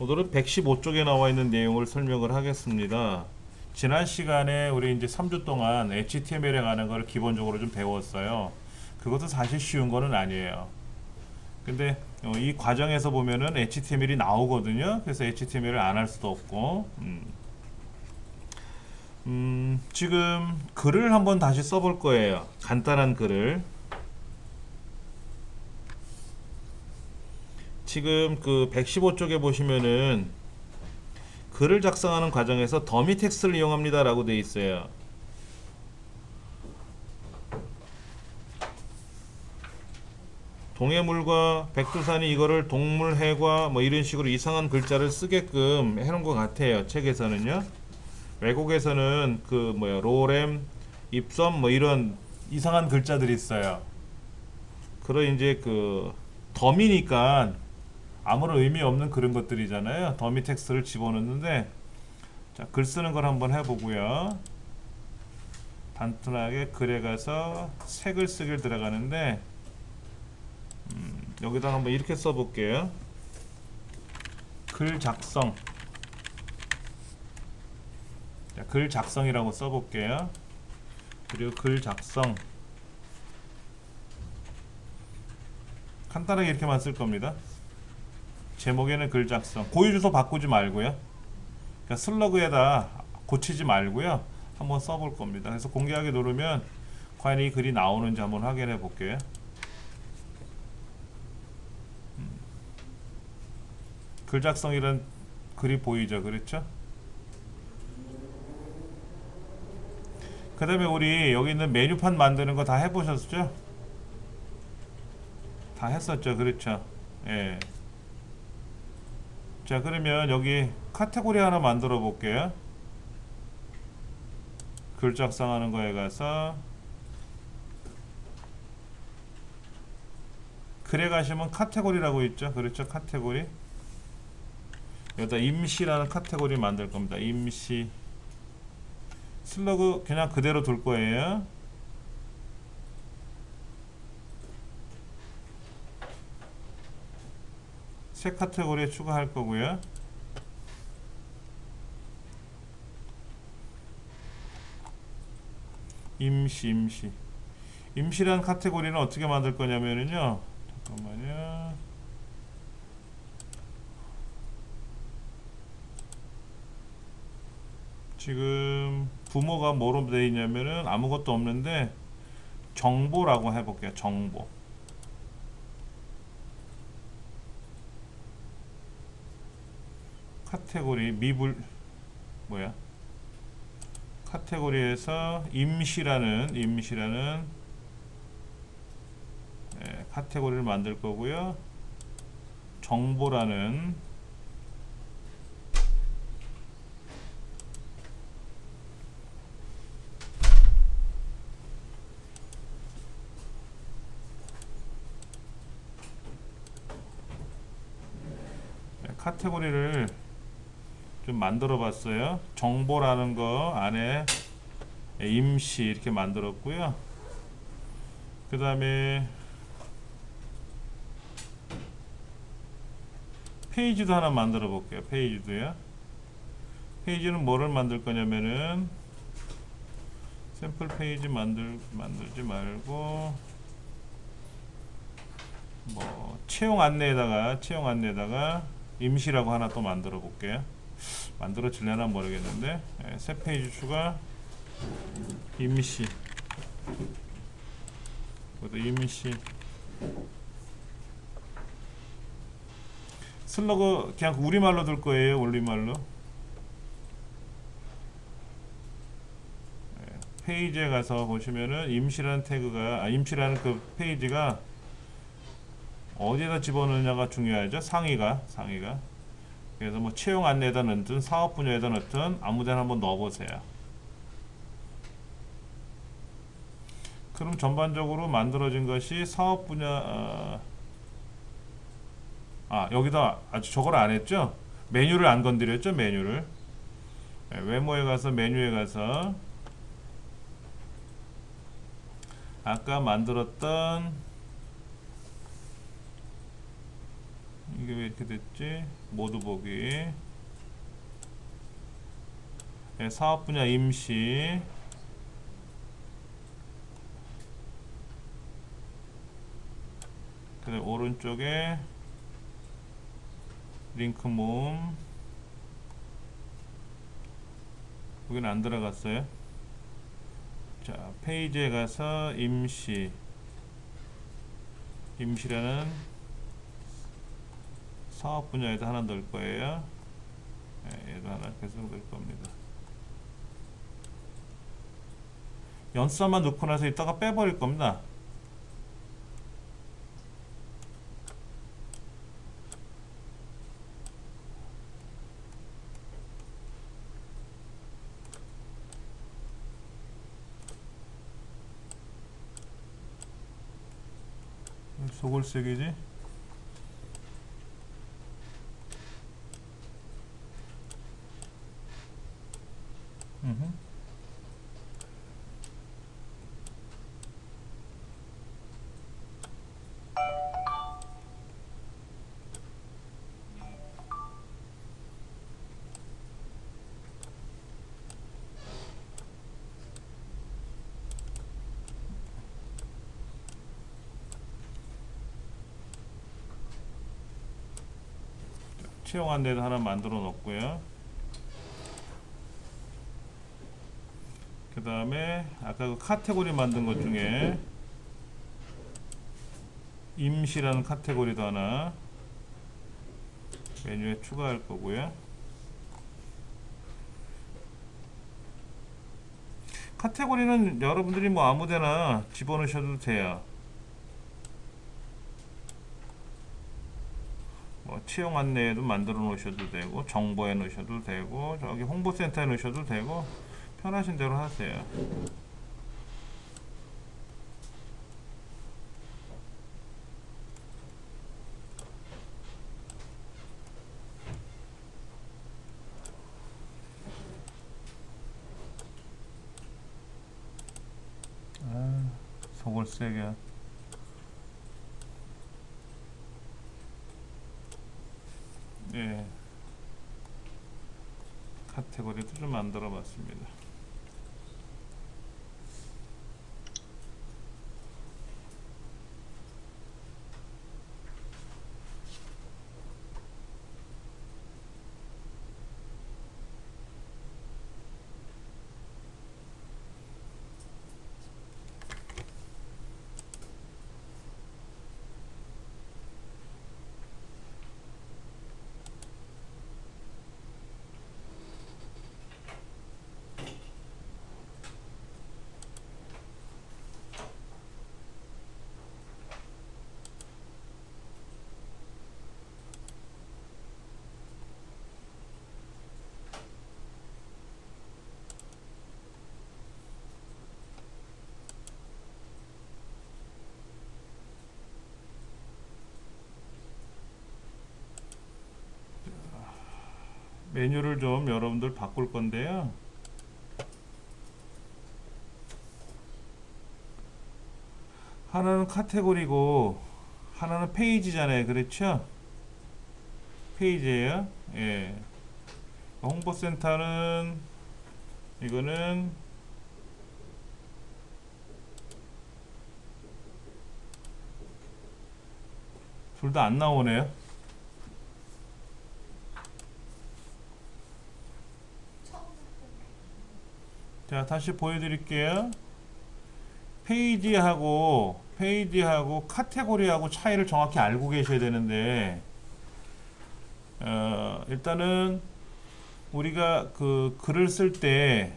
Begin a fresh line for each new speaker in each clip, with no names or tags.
오늘은 115쪽에 나와 있는 내용을 설명을 하겠습니다. 지난 시간에 우리 이제 3주 동안 HTML에 관한 걸 기본적으로 좀 배웠어요. 그것도 사실 쉬운 거는 아니에요. 근데 이 과정에서 보면은 HTML이 나오거든요. 그래서 HTML을 안 할 수도 없고, 지금 글을 한번 다시 써볼 거예요. 간단한 글을. 지금 그 115쪽에 보시면은 글을 작성하는 과정에서 더미 텍스트를 이용합니다 라고 되어 있어요. 동해물과 백두산이 이거를 동물, 해과 뭐 이런 식으로 이상한 글자를 쓰게끔 해놓은 것 같아요. 책에서는요. 외국에서는 그 뭐야 로렘, 입섬 뭐 이런 이상한 글자들이 있어요. 그런 이제 그 더미니까 아무런 의미 없는 그런 것들이잖아요. 더미 텍스트를 집어넣는데, 자, 글 쓰는 걸 한번 해보고요. 단순하게 글에 가서 색을 쓰길 들어가는데, 여기다 한번 이렇게 써볼게요. 글 작성. 자, 글 작성이라고 써볼게요. 그리고 글 작성. 간단하게 이렇게만 쓸 겁니다. 제목에는 글 작성. 고유 주소 바꾸지 말고요. 그러니까 슬러그에다 고치지 말고요. 한번 써볼 겁니다. 그래서 공개하기 누르면 과연 이 글이 나오는지 한번 확인해 볼게요. 글 작성이란 글이 보이죠, 그렇죠? 그 다음에 우리 여기 있는 메뉴판 만드는 거 다 해보셨죠? 다 했었죠, 그렇죠? 예. 자, 그러면 여기 카테고리 하나 만들어 볼게요. 글 작성하는 거에 가서 글에 가시면 카테고리라고 있죠, 그렇죠? 카테고리. 여기다 임시라는 카테고리 만들 겁니다. 임시. 슬러그 그냥 그대로 둘 거예요. 새 카테고리에 추가할 거고요. 임시. 임시라는 카테고리는 어떻게 만들 거냐면요. 잠깐만요. 지금 부모가 뭐로 되어 있냐면은 아무것도 없는데 정보라고 해볼게요. 정보. 카테고리 미불 뭐야? 카테고리에서 임시라는 카테고리를 만들 거고요. 정보라는 카테고리를 좀 만들어 봤어요. 정보라는 거 안에 임시 이렇게 만들었고요. 그 다음에 페이지도 하나 만들어 볼게요. 페이지도요. 페이지는 뭐를 만들 거냐면은 샘플 페이지 만들지 말고 뭐 채용 안내에다가 임시라고 하나 또 만들어 볼게요. 만들어질려나 모르겠는데, 새 페이지 추가 임시. 그것도 임시. 슬러그 그냥 우리말로 둘 거예요. 우리말로. 페이지에 가서 보시면은 임시라는 태그가 임시라는 그 페이지가 어디에다 집어넣느냐가 중요하죠. 상위가. 그래서 뭐 채용 안내에다 넣든 사업 분야에다 넣든 아무데나 한번 넣어보세요. 그럼 전반적으로 만들어진 것이 사업 분야. 여기다 아직 저걸 안 했죠. 메뉴를 안 건드렸죠. 메뉴를. 외모에 가서 메뉴에 가서 아까 만들었던 이게 왜 이렇게 됐지? 모두 보기. 네, 사업 분야 임시. 그다음 오른쪽에 링크 모음. 여기는 안 들어갔어요. 자, 페이지에 가서 임시라는 사업 분야에도 하나 넣을 거예요. 네, 얘도 하나 계속 넣을 겁니다. 연산만 넣고 나서 이따가 빼버릴 겁니다. 소골색이지? 채용 안내도 하나 만들어 놓고요. 그 다음에 아까 그 카테고리 만든 것 중에 임시라는 카테고리도 하나 메뉴에 추가할 거고요. 카테고리는 여러분들이 뭐 아무데나 집어넣으셔도 돼요. 뭐 채용 안내에도 만들어 놓으셔도 되고, 정보에 넣으셔도 되고, 저기 홍보센터에 넣으셔도 되고, 편하신 대로 하세요. 속을 세게. 예. 카테고리도 좀 만들어 봤습니다. 메뉴를 좀 여러분들 바꿀 건데요. 하나는 카테고리고 하나는 페이지잖아요. 그렇죠? 페이지예요. 예. 홍보센터는 이거는 둘 다 안 나오네요. 자, 다시 보여드릴게요. 페이지하고 카테고리하고 차이를 정확히 알고 계셔야 되는데, 일단은 우리가 그 글을 쓸 때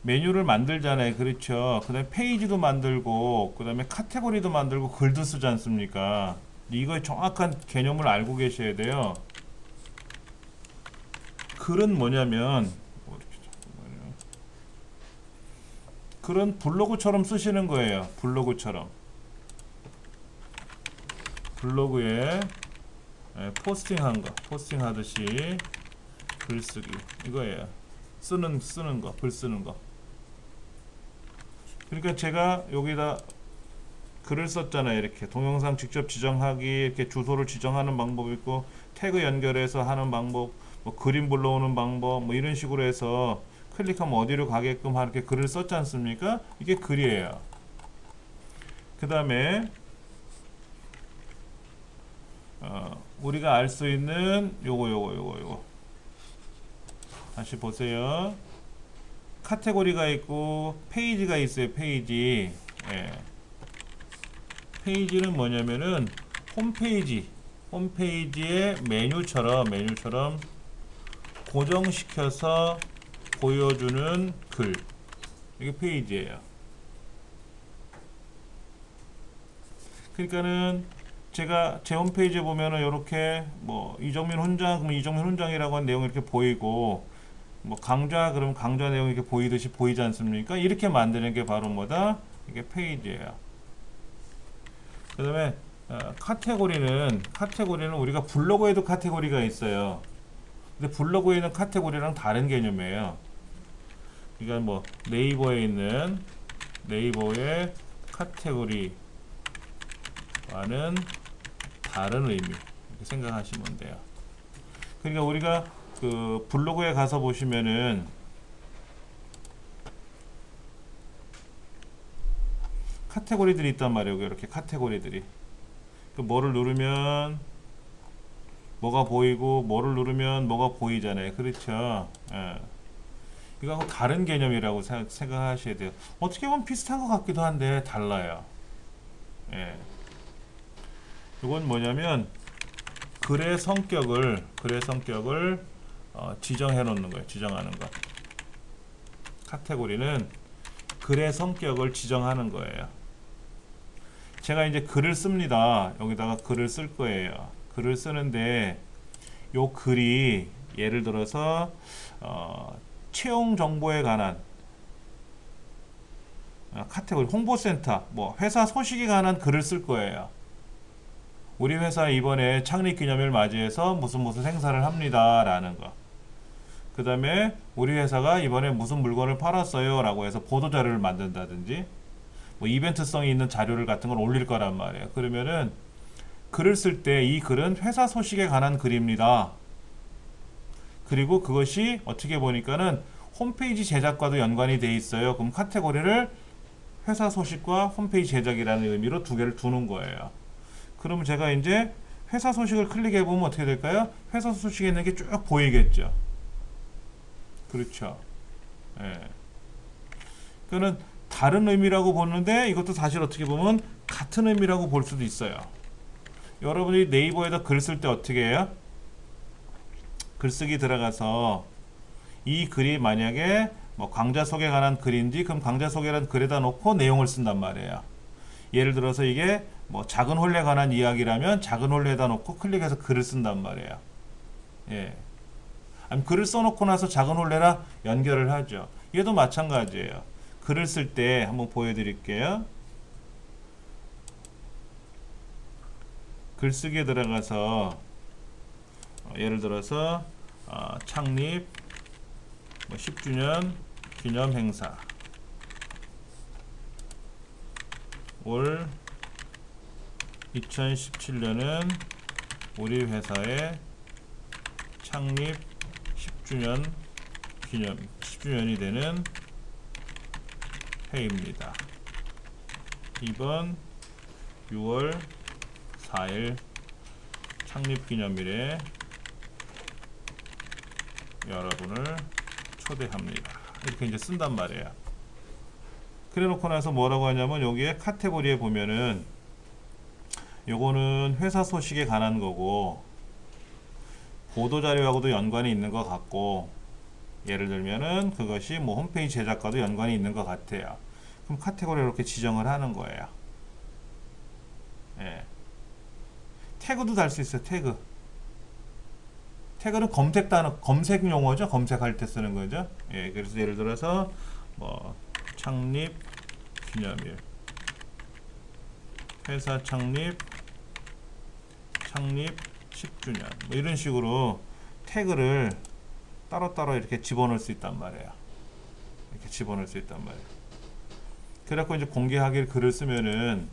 메뉴를 만들잖아요. 그렇죠? 그 다음에 페이지도 만들고, 그 다음에 카테고리도 만들고, 글도 쓰지 않습니까? 이거의 정확한 개념을 알고 계셔야 돼요. 글은 뭐냐면, 글은 블로그처럼 쓰시는 거예요. 블로그처럼. 블로그에 포스팅한 거, 포스팅 하듯이 글쓰기. 이거예요. 쓰는 거, 글 쓰는 거. 그러니까 제가 여기다 글을 썼잖아요. 이렇게 동영상 직접 지정하기, 이렇게 주소를 지정하는 방법이 있고, 태그 연결해서 하는 방법, 뭐 그림 불러오는 방법, 뭐 이런 식으로 해서 클릭하면 어디로 가게끔 이렇게 글을 썼지 않습니까? 이게 글이에요. 그 다음에 우리가 알 수 있는 요거 다시 보세요. 카테고리가 있고 페이지가 있어요. 페이지. 예. 페이지는 뭐냐면은 홈페이지의 메뉴처럼 고정시켜서 보여주는 글. 이게 페이지예요. 그러니까는 제가 제 홈페이지에 보면은 이렇게 뭐 이정민 훈장 그러면 이정민 훈장이라고 한 내용이 이렇게 보이고, 뭐 강좌 그러면 강좌 내용이 이렇게 보이듯이 보이지 않습니까? 이렇게 만드는 게 바로 뭐다? 이게 페이지예요. 그다음에 카테고리는 우리가 블로그에도 카테고리가 있어요. 근데 블로그에 있는 카테고리랑 다른 개념이에요. 그러니까 뭐 네이버에 있는 네이버의 카테고리와는 다른 의미, 이렇게 생각하시면 돼요. 그러니까 우리가 그 블로그에 가서 보시면은 카테고리들이 있단 말이에요. 이렇게 카테고리들이. 그 뭐를 누르면 뭐가 보이고, 뭐를 누르면 뭐가 보이잖아요. 그렇죠? 예. 이거하고 다른 개념이라고 생각하셔야 돼요. 어떻게 보면 비슷한 것 같기도 한데 달라요. 예. 이건 뭐냐면 글의 성격을 지정해 놓는 거예요. 지정하는 거. 카테고리는 글의 성격을 지정하는 거예요. 제가 이제 글을 씁니다. 여기다가 글을 쓸 거예요. 글을 쓰는데 요 글이 예를 들어서 채용 정보에 관한 카테고리, 홍보센터, 뭐 회사 소식에 관한 글을 쓸 거예요. 우리 회사 이번에 창립 기념일 맞이해서 무슨 행사를 합니다 라는 거. 그 다음에 우리 회사가 이번에 무슨 물건을 팔았어요 라고 해서 보도자료를 만든다든지, 뭐 이벤트성이 있는 자료를 같은 걸 올릴 거란 말이에요. 그러면은 글을 쓸 때 이 글은 회사 소식에 관한 글입니다. 그리고 그것이 어떻게 보니까는 홈페이지 제작과도 연관이 돼 있어요. 그럼 카테고리를 회사 소식과 홈페이지 제작이라는 의미로 두 개를 두는 거예요. 그러면 제가 이제 회사 소식을 클릭해 보면 어떻게 될까요? 회사 소식에 있는 게 쭉 보이겠죠. 그렇죠. 예. 그거는 다른 의미라고 보는데 이것도 사실 어떻게 보면 같은 의미라고 볼 수도 있어요. 여러분이 네이버에다 글 쓸 때 어떻게 해요? 글쓰기 들어가서 이 글이 만약에 뭐 강좌 소개에 관한 글인지, 그럼 강좌 소개라는 글에다 놓고 내용을 쓴단 말이에요. 예를 들어서 이게 뭐 작은 홀레에 관한 이야기라면 작은 홀레에다 놓고 클릭해서 글을 쓴단 말이에요. 예. 아니, 글을 써놓고 나서 작은 홀레라 연결을 하죠. 얘도 마찬가지예요. 글을 쓸 때 한번 보여드릴게요. 글쓰기에 들어가서 예를 들어서 창립 10주년 기념 행사 올 2017년은 우리 회사의 창립 10주년이 되는 해입니다. 이번 6월 4일 창립기념일에 여러분을 초대합니다. 이렇게 이제 쓴단 말이에요. 그래 놓고 나서 뭐라고 하냐면 여기에 카테고리에 보면은 요거는 회사 소식에 관한 거고 보도자료하고도 연관이 있는 것 같고, 예를 들면은 그것이 뭐 홈페이지 제작과도 연관이 있는 것 같아요. 그럼 카테고리를 이렇게 지정을 하는 거예요. 예. 태그도 달 수 있어요. 태그는 검색 단어, 검색 용어죠. 검색할 때 쓰는 거죠. 예. 그래서 예를 들어서 뭐 창립 기념일, 회사 창립 10주년 뭐 이런 식으로 태그를 따로따로 이렇게 집어넣을 수 있단 말이에요. 이렇게 집어넣을 수 있단 말이에요. 그래갖고 이제 공개하기를 글을 쓰면은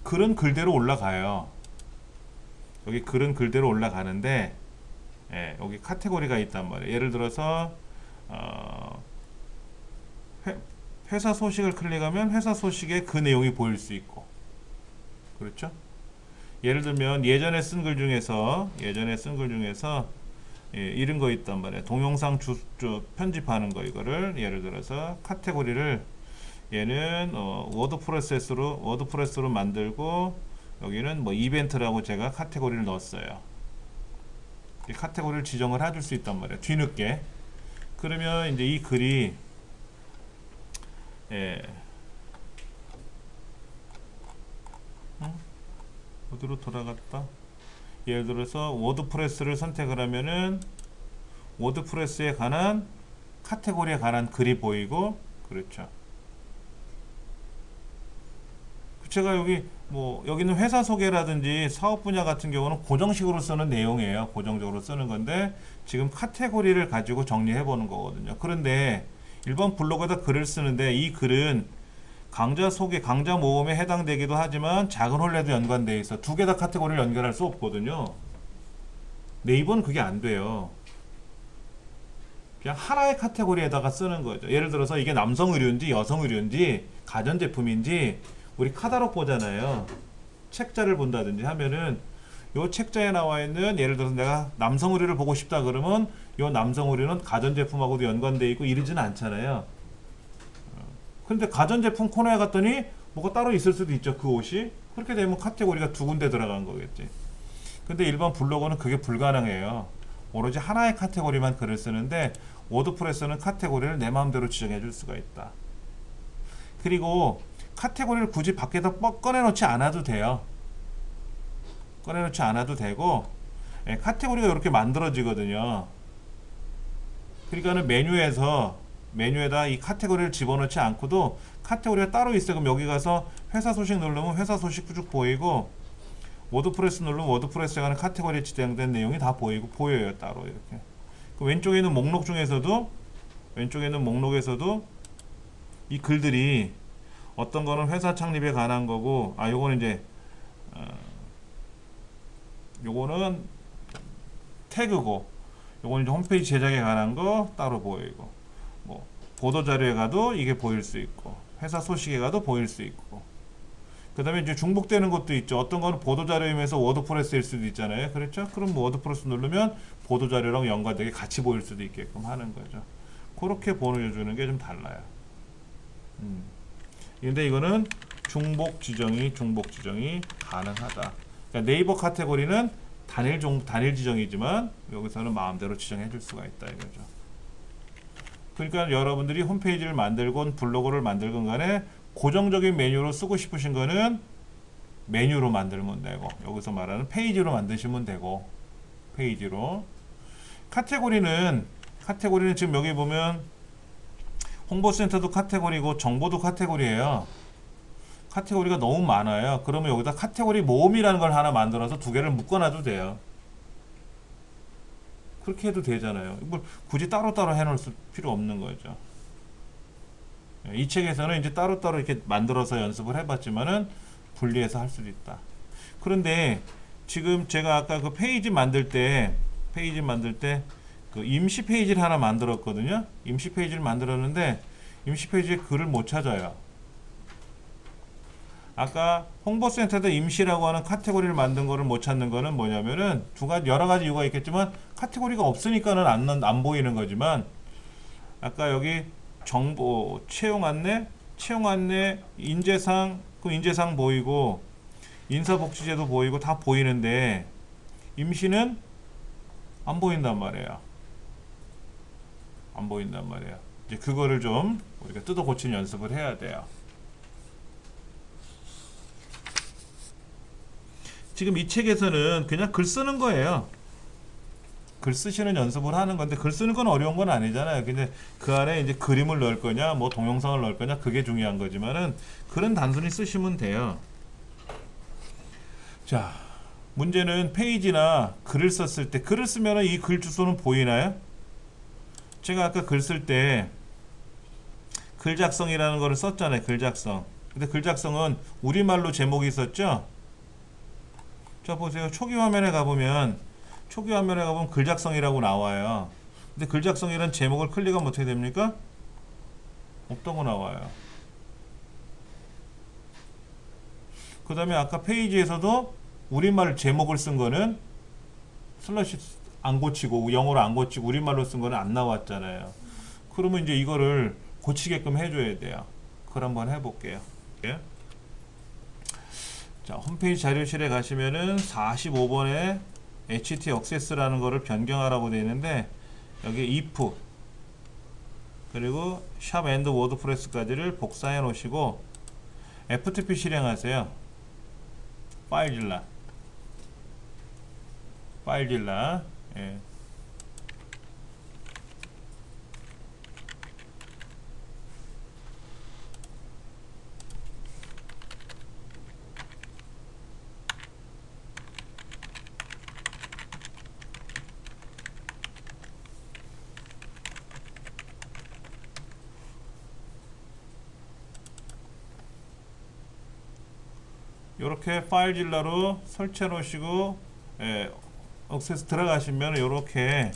글은 글대로 올라가요. 여기 글은 글대로 올라가는데, 예, 여기 카테고리가 있단 말이에요. 예를 들어서 회사 소식을 클릭하면 회사 소식에 그 내용이 보일 수 있고, 그렇죠? 예를 들면 예전에 쓴 글 중에서 예, 이런 거 있단 말이에요. 동영상 편집하는 거, 이거를 예를 들어서 카테고리를 얘는 워드프레스로 만들고, 여기는 뭐 이벤트라고 제가 카테고리를 넣었어요. 이 카테고리를 지정을 해줄 수 있단 말이에요. 뒤늦게. 그러면 이제 이 글이, 예, 어디로 돌아갔다? 예를 들어서 워드프레스를 선택을 하면은 워드프레스에 관한 카테고리에 관한 글이 보이고, 그렇죠. 제가 여기 뭐 여기는 회사 소개라든지 사업 분야 같은 경우는 고정식으로 쓰는 내용이에요. 고정적으로 쓰는 건데 지금 카테고리를 가지고 정리해 보는 거거든요. 그런데 일반 블로그에다 글을 쓰는데 이 글은 강좌 소개, 강좌 모음에 해당되기도 하지만 작은 홀레도 연관되어 있어. 두 개 다 카테고리를 연결할 수 없거든요. 네이버는 그게 안 돼요. 그냥 하나의 카테고리에다가 쓰는 거죠. 예를 들어서 이게 남성 의류인지 여성 의류인지 가전제품인지 우리 카talog 보잖아요. 책자를 본다든지 하면은 요 책자에 나와 있는, 예를 들어서 내가 남성 의류를 보고 싶다 그러면 요 남성 의류는 가전제품하고도 연관되어 있고 이러지는 않잖아요. 근데 가전제품 코너에 갔더니 뭐가 따로 있을 수도 있죠. 그 옷이. 그렇게 되면 카테고리가 두 군데 들어간 거겠지. 근데 일반 블로거는 그게 불가능해요. 오로지 하나의 카테고리만 글을 쓰는데 워드프레스는 카테고리를 내 마음대로 지정해 줄 수가 있다. 그리고 카테고리를 굳이 밖에다 꺼내놓지 않아도 돼요. 꺼내놓지 않아도 되고, 예, 카테고리가 이렇게 만들어지거든요. 그러니까는 메뉴에다 이 카테고리를 집어넣지 않고도 카테고리가 따로 있어요. 그럼 여기 가서 회사 소식 누르면 회사 소식 쭉 보이고, 워드프레스 누르면 워드프레스에 관한 카테고리에 지정된 내용이 다 보여요. 따로 이렇게. 그 왼쪽에 있는 목록에서도 이 글들이 어떤 거는 회사 창립에 관한 거고, 요거는 이제 요거는 태그고, 요거는 이제 홈페이지 제작에 관한 거 따로 보이고, 뭐 보도 자료에 가도 이게 보일 수 있고, 회사 소식에 가도 보일 수 있고, 그 다음에 이제 중복되는 것도 있죠. 어떤 거는 보도 자료이면서 워드프레스일 수도 있잖아요. 그렇죠? 그럼 뭐 워드프레스 누르면 보도 자료랑 연관되게 같이 보일 수도 있게끔 하는 거죠. 그렇게 보여주는 게 좀 달라요. 근데 이거는 중복 지정이 가능하다. 그러니까 네이버 카테고리는 단일 지정이지만 여기서는 마음대로 지정해 줄 수가 있다 이거죠. 그러니까 여러분들이 홈페이지를 만들건 블로그를 만들건 간에 고정적인 메뉴로 쓰고 싶으신 거는 메뉴로 만들면 되고, 여기서 말하는 페이지로 만드시면 되고, 페이지로. 카테고리는 지금 여기 보면 홍보센터도 카테고리고 정보도 카테고리예요. 카테고리가 너무 많아요. 그러면 여기다 카테고리 모음이라는 걸 하나 만들어서 두 개를 묶어놔도 돼요. 그렇게 해도 되잖아요. 이걸 굳이 따로따로 해놓을 필요 없는 거죠. 이 책에서는 이제 따로따로 이렇게 만들어서 연습을 해봤지만은 분리해서 할 수도 있다. 그런데 지금 제가 아까 그 페이지 만들 때 그 임시 페이지를 하나 만들었거든요. 임시 페이지를 만들었는데 임시 페이지에 글을 못 찾아요. 아까 홍보센터에다 임시라고 하는 카테고리를 만든 거를 못 찾는 거는 뭐냐면은 여러 가지 이유가 있겠지만 카테고리가 없으니까는 안 보이는 거지만, 아까 여기 정보, 채용 안내, 인재상, 그 인재상 보이고, 인사복지제도 보이고 다 보이는데 임시는 안 보인단 말이에요. 이제 그거를 좀 우리가 뜯어 고치는 연습을 해야 돼요. 지금 이 책에서는 그냥 글 쓰는 거예요. 글 쓰시는 연습을 하는 건데, 글 쓰는 건 어려운 건 아니잖아요. 근데 그 안에 이제 그림을 넣을 거냐, 뭐 동영상을 넣을 거냐, 그게 중요한 거지만은 글은 단순히 쓰시면 돼요. 자, 문제는 페이지나 글을 썼을 때, 글을 쓰면은 이 글 주소는 보이나요? 제가 아까 글 쓸 때 글 작성이라는 거를 썼잖아요. 글 작성. 근데 글 작성은 우리말로 제목이 있었죠. 자 보세요. 초기 화면에 가보면 글 작성이라고 나와요. 근데 글 작성이란 제목을 클릭하면 어떻게 됩니까? 없다고 나와요. 그 다음에 아까 페이지에서도 우리말 제목을 쓴 거는 슬래시 안 고치고 영어로 안 고치고 우리말로 쓴 거는 안 나왔잖아요. 그러면 이제 이거를 고치게끔 해줘야 돼요. 그걸 한번 해볼게요. 예? 자, 홈페이지 자료실에 가시면은 45번에 HT 액세스라는 거를 변경하라고 되어 있는데 여기 if 그리고 샵 앤드 워드프레스까지를 복사해 놓으시고 FTP 실행하세요. 파일질라 예. 이렇게 파일질라로 설치해 놓으시고 예, 액세스 들어가시면 이렇게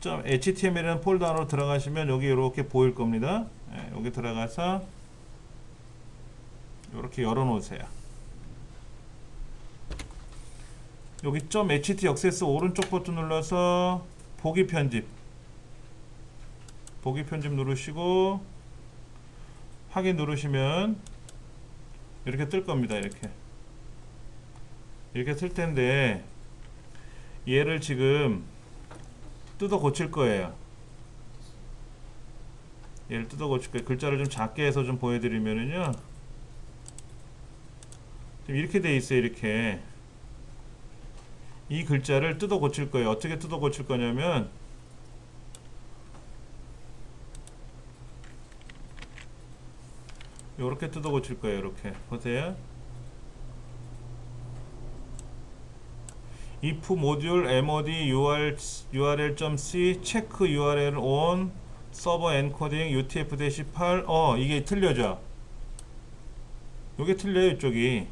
.html이라는 폴더 안으로 들어가시면 여기 이렇게 보일 겁니다. 예, 여기 들어가서 이렇게 열어 놓으세요. 여기 .ht 액세스 오른쪽 버튼 눌러서 보기 편집 누르시고 확인 누르시면 이렇게 뜰 겁니다. 이렇게 뜰 텐데 얘를 지금 뜯어 고칠 거예요. 글자를 좀 작게 해서 좀 보여드리면은요. 지금 이렇게 돼 있어요. 이렇게 이 글자를 뜯어 고칠 거예요. 어떻게 뜯어 고칠 거냐면 이렇게 뜯어 고칠 거예요. 이렇게 보세요. if module mod url.c check url on server encoding utf-8 이게 틀려져. 요게 틀려요. 이쪽이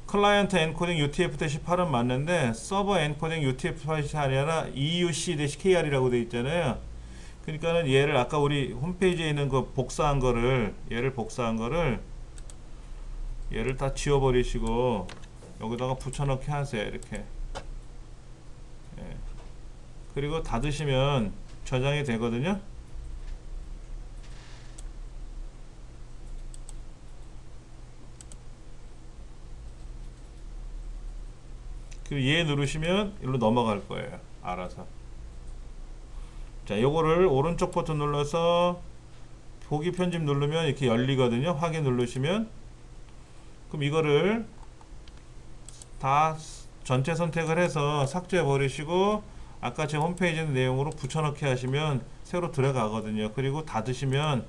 클라이언트 엔코딩 utf-8은 맞는데 서버 엔코딩 utf-8이 아니라 euc-kr이라고 되어 있잖아요. 그러니까는 얘를 아까 우리 홈페이지에 있는 거 복사한 거를 얘를 다 지워버리시고 여기다가 붙여넣기 하세요. 이렇게 예. 그리고 닫으시면 저장이 되거든요. 그리고 얘 누르시면 일로 넘어갈 거예요. 알아서. 자, 요거를 오른쪽 버튼 눌러서 보기 편집 누르면 이렇게 열리거든요. 확인 누르시면 그럼 이거를 다 전체 선택을 해서 삭제해 버리시고 아까 제 홈페이지 내용으로 붙여넣기 하시면 새로 들어가거든요. 그리고 닫으시면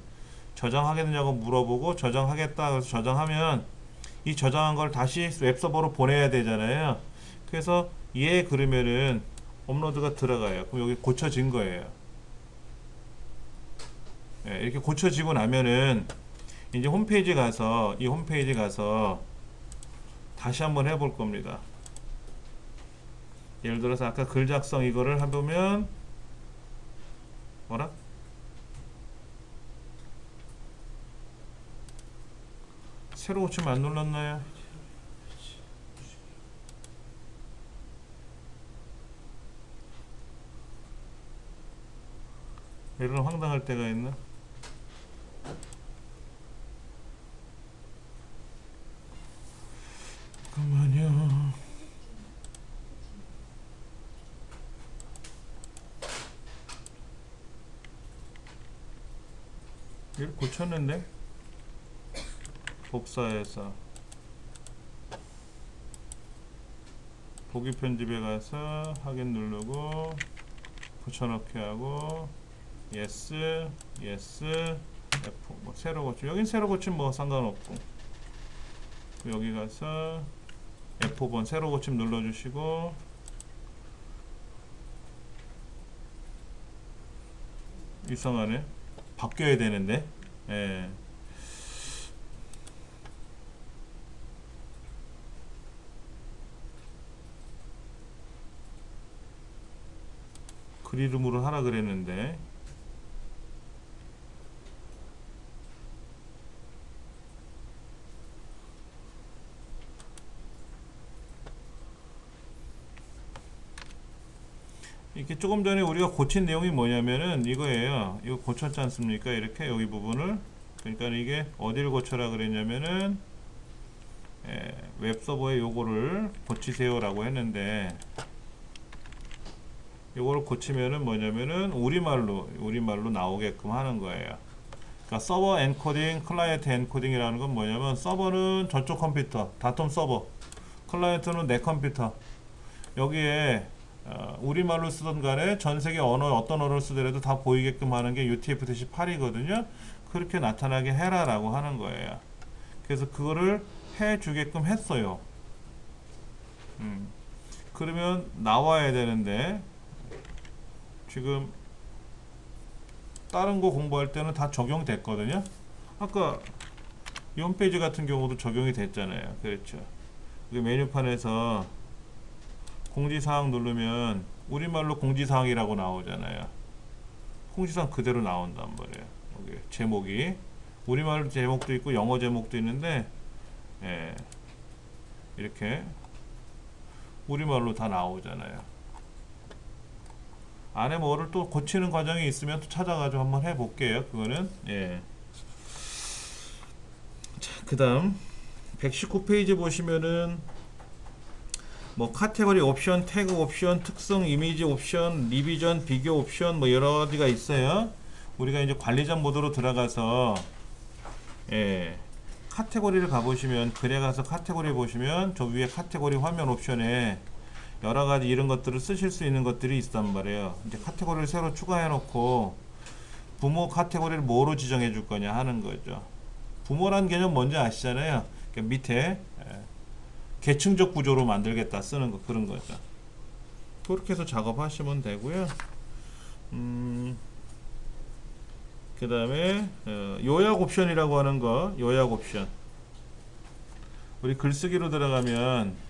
저장하겠느냐고 물어보고 저장하겠다 그래서 저장하면 이 저장한 걸 다시 웹서버로 보내야 되잖아요. 그래서 얘 그러면은 업로드가 들어가요. 그럼 여기 고쳐진 거예요. 네, 이렇게 고쳐지고 나면은 이제 홈페이지 가서 다시 한번 해볼 겁니다. 예를 들어서 아까 글 작성 이거를 해보면 뭐라? 새로 고치면 안 눌렀나요? 이런 황당할 때가 있나? 잠깐만요. 이걸 고쳤는데? 복사해서 보기 편집에 가서 확인 누르고 붙여넣기 하고 yes F 뭐 새로 고침 여긴 새로 고침 뭐 상관없고 여기 가서 F5번 새로 고침 눌러주시고 이상하네. 바뀌어야 되는데 예. 글 이름으로 하라 그랬는데. 이렇게 조금 전에 우리가 고친 내용이 뭐냐면은 이거예요. 이거 고쳤지 않습니까? 이렇게 여기 부분을. 그러니까 이게 어디를 고쳐라 그랬냐면은 웹서버에 요거를 고치세요라고 했는데, 요거를 고치면은 뭐냐면은 우리말로 나오게끔 하는 거예요. 그러니까 서버 엔코딩, 클라이언트 엔코딩이라는 건 뭐냐면, 서버는 저쪽 컴퓨터, 다툼 서버, 클라이언트는 내 컴퓨터. 여기에 우리말로 쓰던 간에 전 세계 언어, 어떤 언어를 쓰더라도 다 보이게끔 하는 게 UTF-8이거든요. 그렇게 나타나게 해라라고 하는 거예요. 그래서 그거를 해주게끔 했어요. 그러면 나와야 되는데, 지금 다른 거 공부할 때는 다 적용됐거든요. 아까 이 홈페이지 같은 경우도 적용이 됐잖아요. 그렇죠. 메뉴판에서 공지사항 누르면 우리말로 공지사항이라고 나오잖아요. 공지사항 그대로 나온단 말이에요. 여기 제목이 우리말 제목도 있고 영어 제목도 있는데, 이렇게 우리말로 다 나오잖아요. 안에 뭐를 또 고치는 과정이 있으면 또 찾아가지고 한번 해볼게요. 그거는. 자, 그 다음 119페이지 보시면은 뭐 카테고리 옵션, 태그 옵션, 특성 이미지 옵션, 리비전, 비교 옵션 뭐 여러 가지가 있어요. 우리가 이제 관리자 모드로 들어가서 카테고리를 가보시면, 글에 가서 카테고리 보시면 저 위에 카테고리 화면 옵션에 여러 가지 이런 것들을 쓰실 수 있는 것들이 있단 말이에요. 이제 카테고리를 새로 추가해 놓고 부모 카테고리를 뭐로 지정해 줄 거냐 하는 거죠. 부모란 개념 뭔지 아시잖아요. 그러니까 밑에 계층적 구조로 만들겠다 쓰는 거, 그런 거죠. 그렇게 해서 작업하시면 되고요. 그 다음에 요약 옵션이라고 하는 거, 요약 옵션. 우리 글쓰기로 들어가면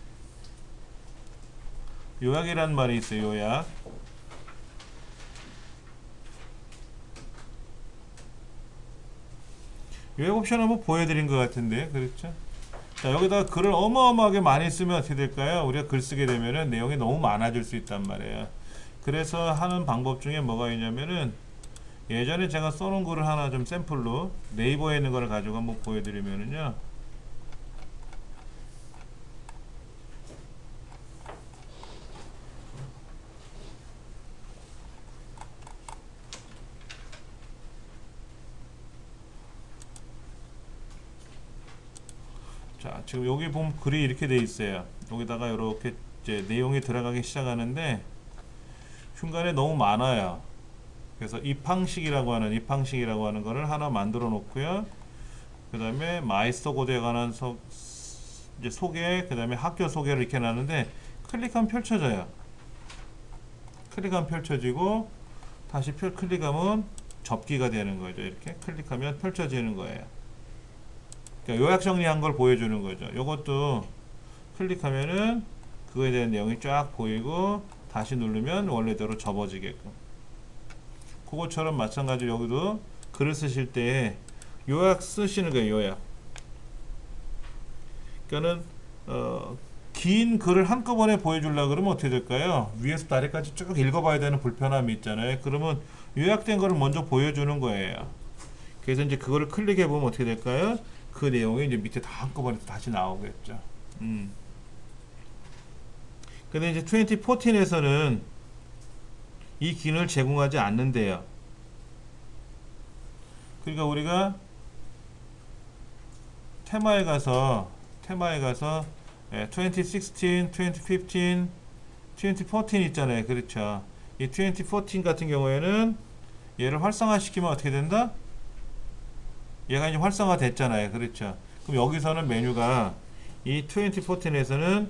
요약이란 말이 있어요. 요약. 요약 옵션 한번 보여드린 것 같은데, 그렇죠? 자, 여기다가 글을 어마어마하게 많이 쓰면 어떻게 될까요? 우리가 글 쓰게 되면은 내용이 너무 많아질 수 있단 말이에요. 그래서 하는 방법 중에 뭐가 있냐면은, 예전에 제가 써놓은 글을 하나 좀 샘플로 네이버에 있는 거를 가지고 한번 보여드리면은요. 자, 지금 여기 보면 글이 이렇게 돼 있어요. 여기다가 이렇게 이제 내용이 들어가기 시작하는데 중간에 너무 많아요. 그래서 입항식이라고 하는 거를 하나 만들어 놓고요. 그 다음에 마이스터 고대에 관한 이제 소개, 그 다음에 학교 소개를 이렇게 놨는데, 클릭하면 펼쳐져요. 클릭하면 펼쳐지고, 다시 클릭하면 접기가 되는 거죠. 이렇게 클릭하면 펼쳐지는 거예요. 그러니까 요약 정리한 걸 보여주는 거죠. 요것도 클릭하면은 그거에 대한 내용이 쫙 보이고, 다시 누르면 원래대로 접어지게끔. 그것처럼 마찬가지로 여기도 글을 쓰실 때 요약 쓰시는 거예요. 요약. 그러니까는 긴 글을 한꺼번에 보여주려고 그러면 어떻게 될까요? 위에서 아래까지 쭉 읽어봐야 되는 불편함이 있잖아요. 그러면 요약된 거를 먼저 보여주는 거예요. 그래서 이제 그거를 클릭해 보면 어떻게 될까요? 그 내용이 이제 밑에 다 한꺼번에 다시 나오겠죠. 근데 이제 2014에서는 이 기능을 제공하지 않는데요. 그러니까 우리가 테마에 가서 2016, 2015, 2014 있잖아요. 그렇죠. 이 2014 같은 경우에는 얘를 활성화시키면 어떻게 된다? 얘가 이제 활성화 됐잖아요. 그렇죠. 그럼 여기서는 메뉴가 이 2014에서는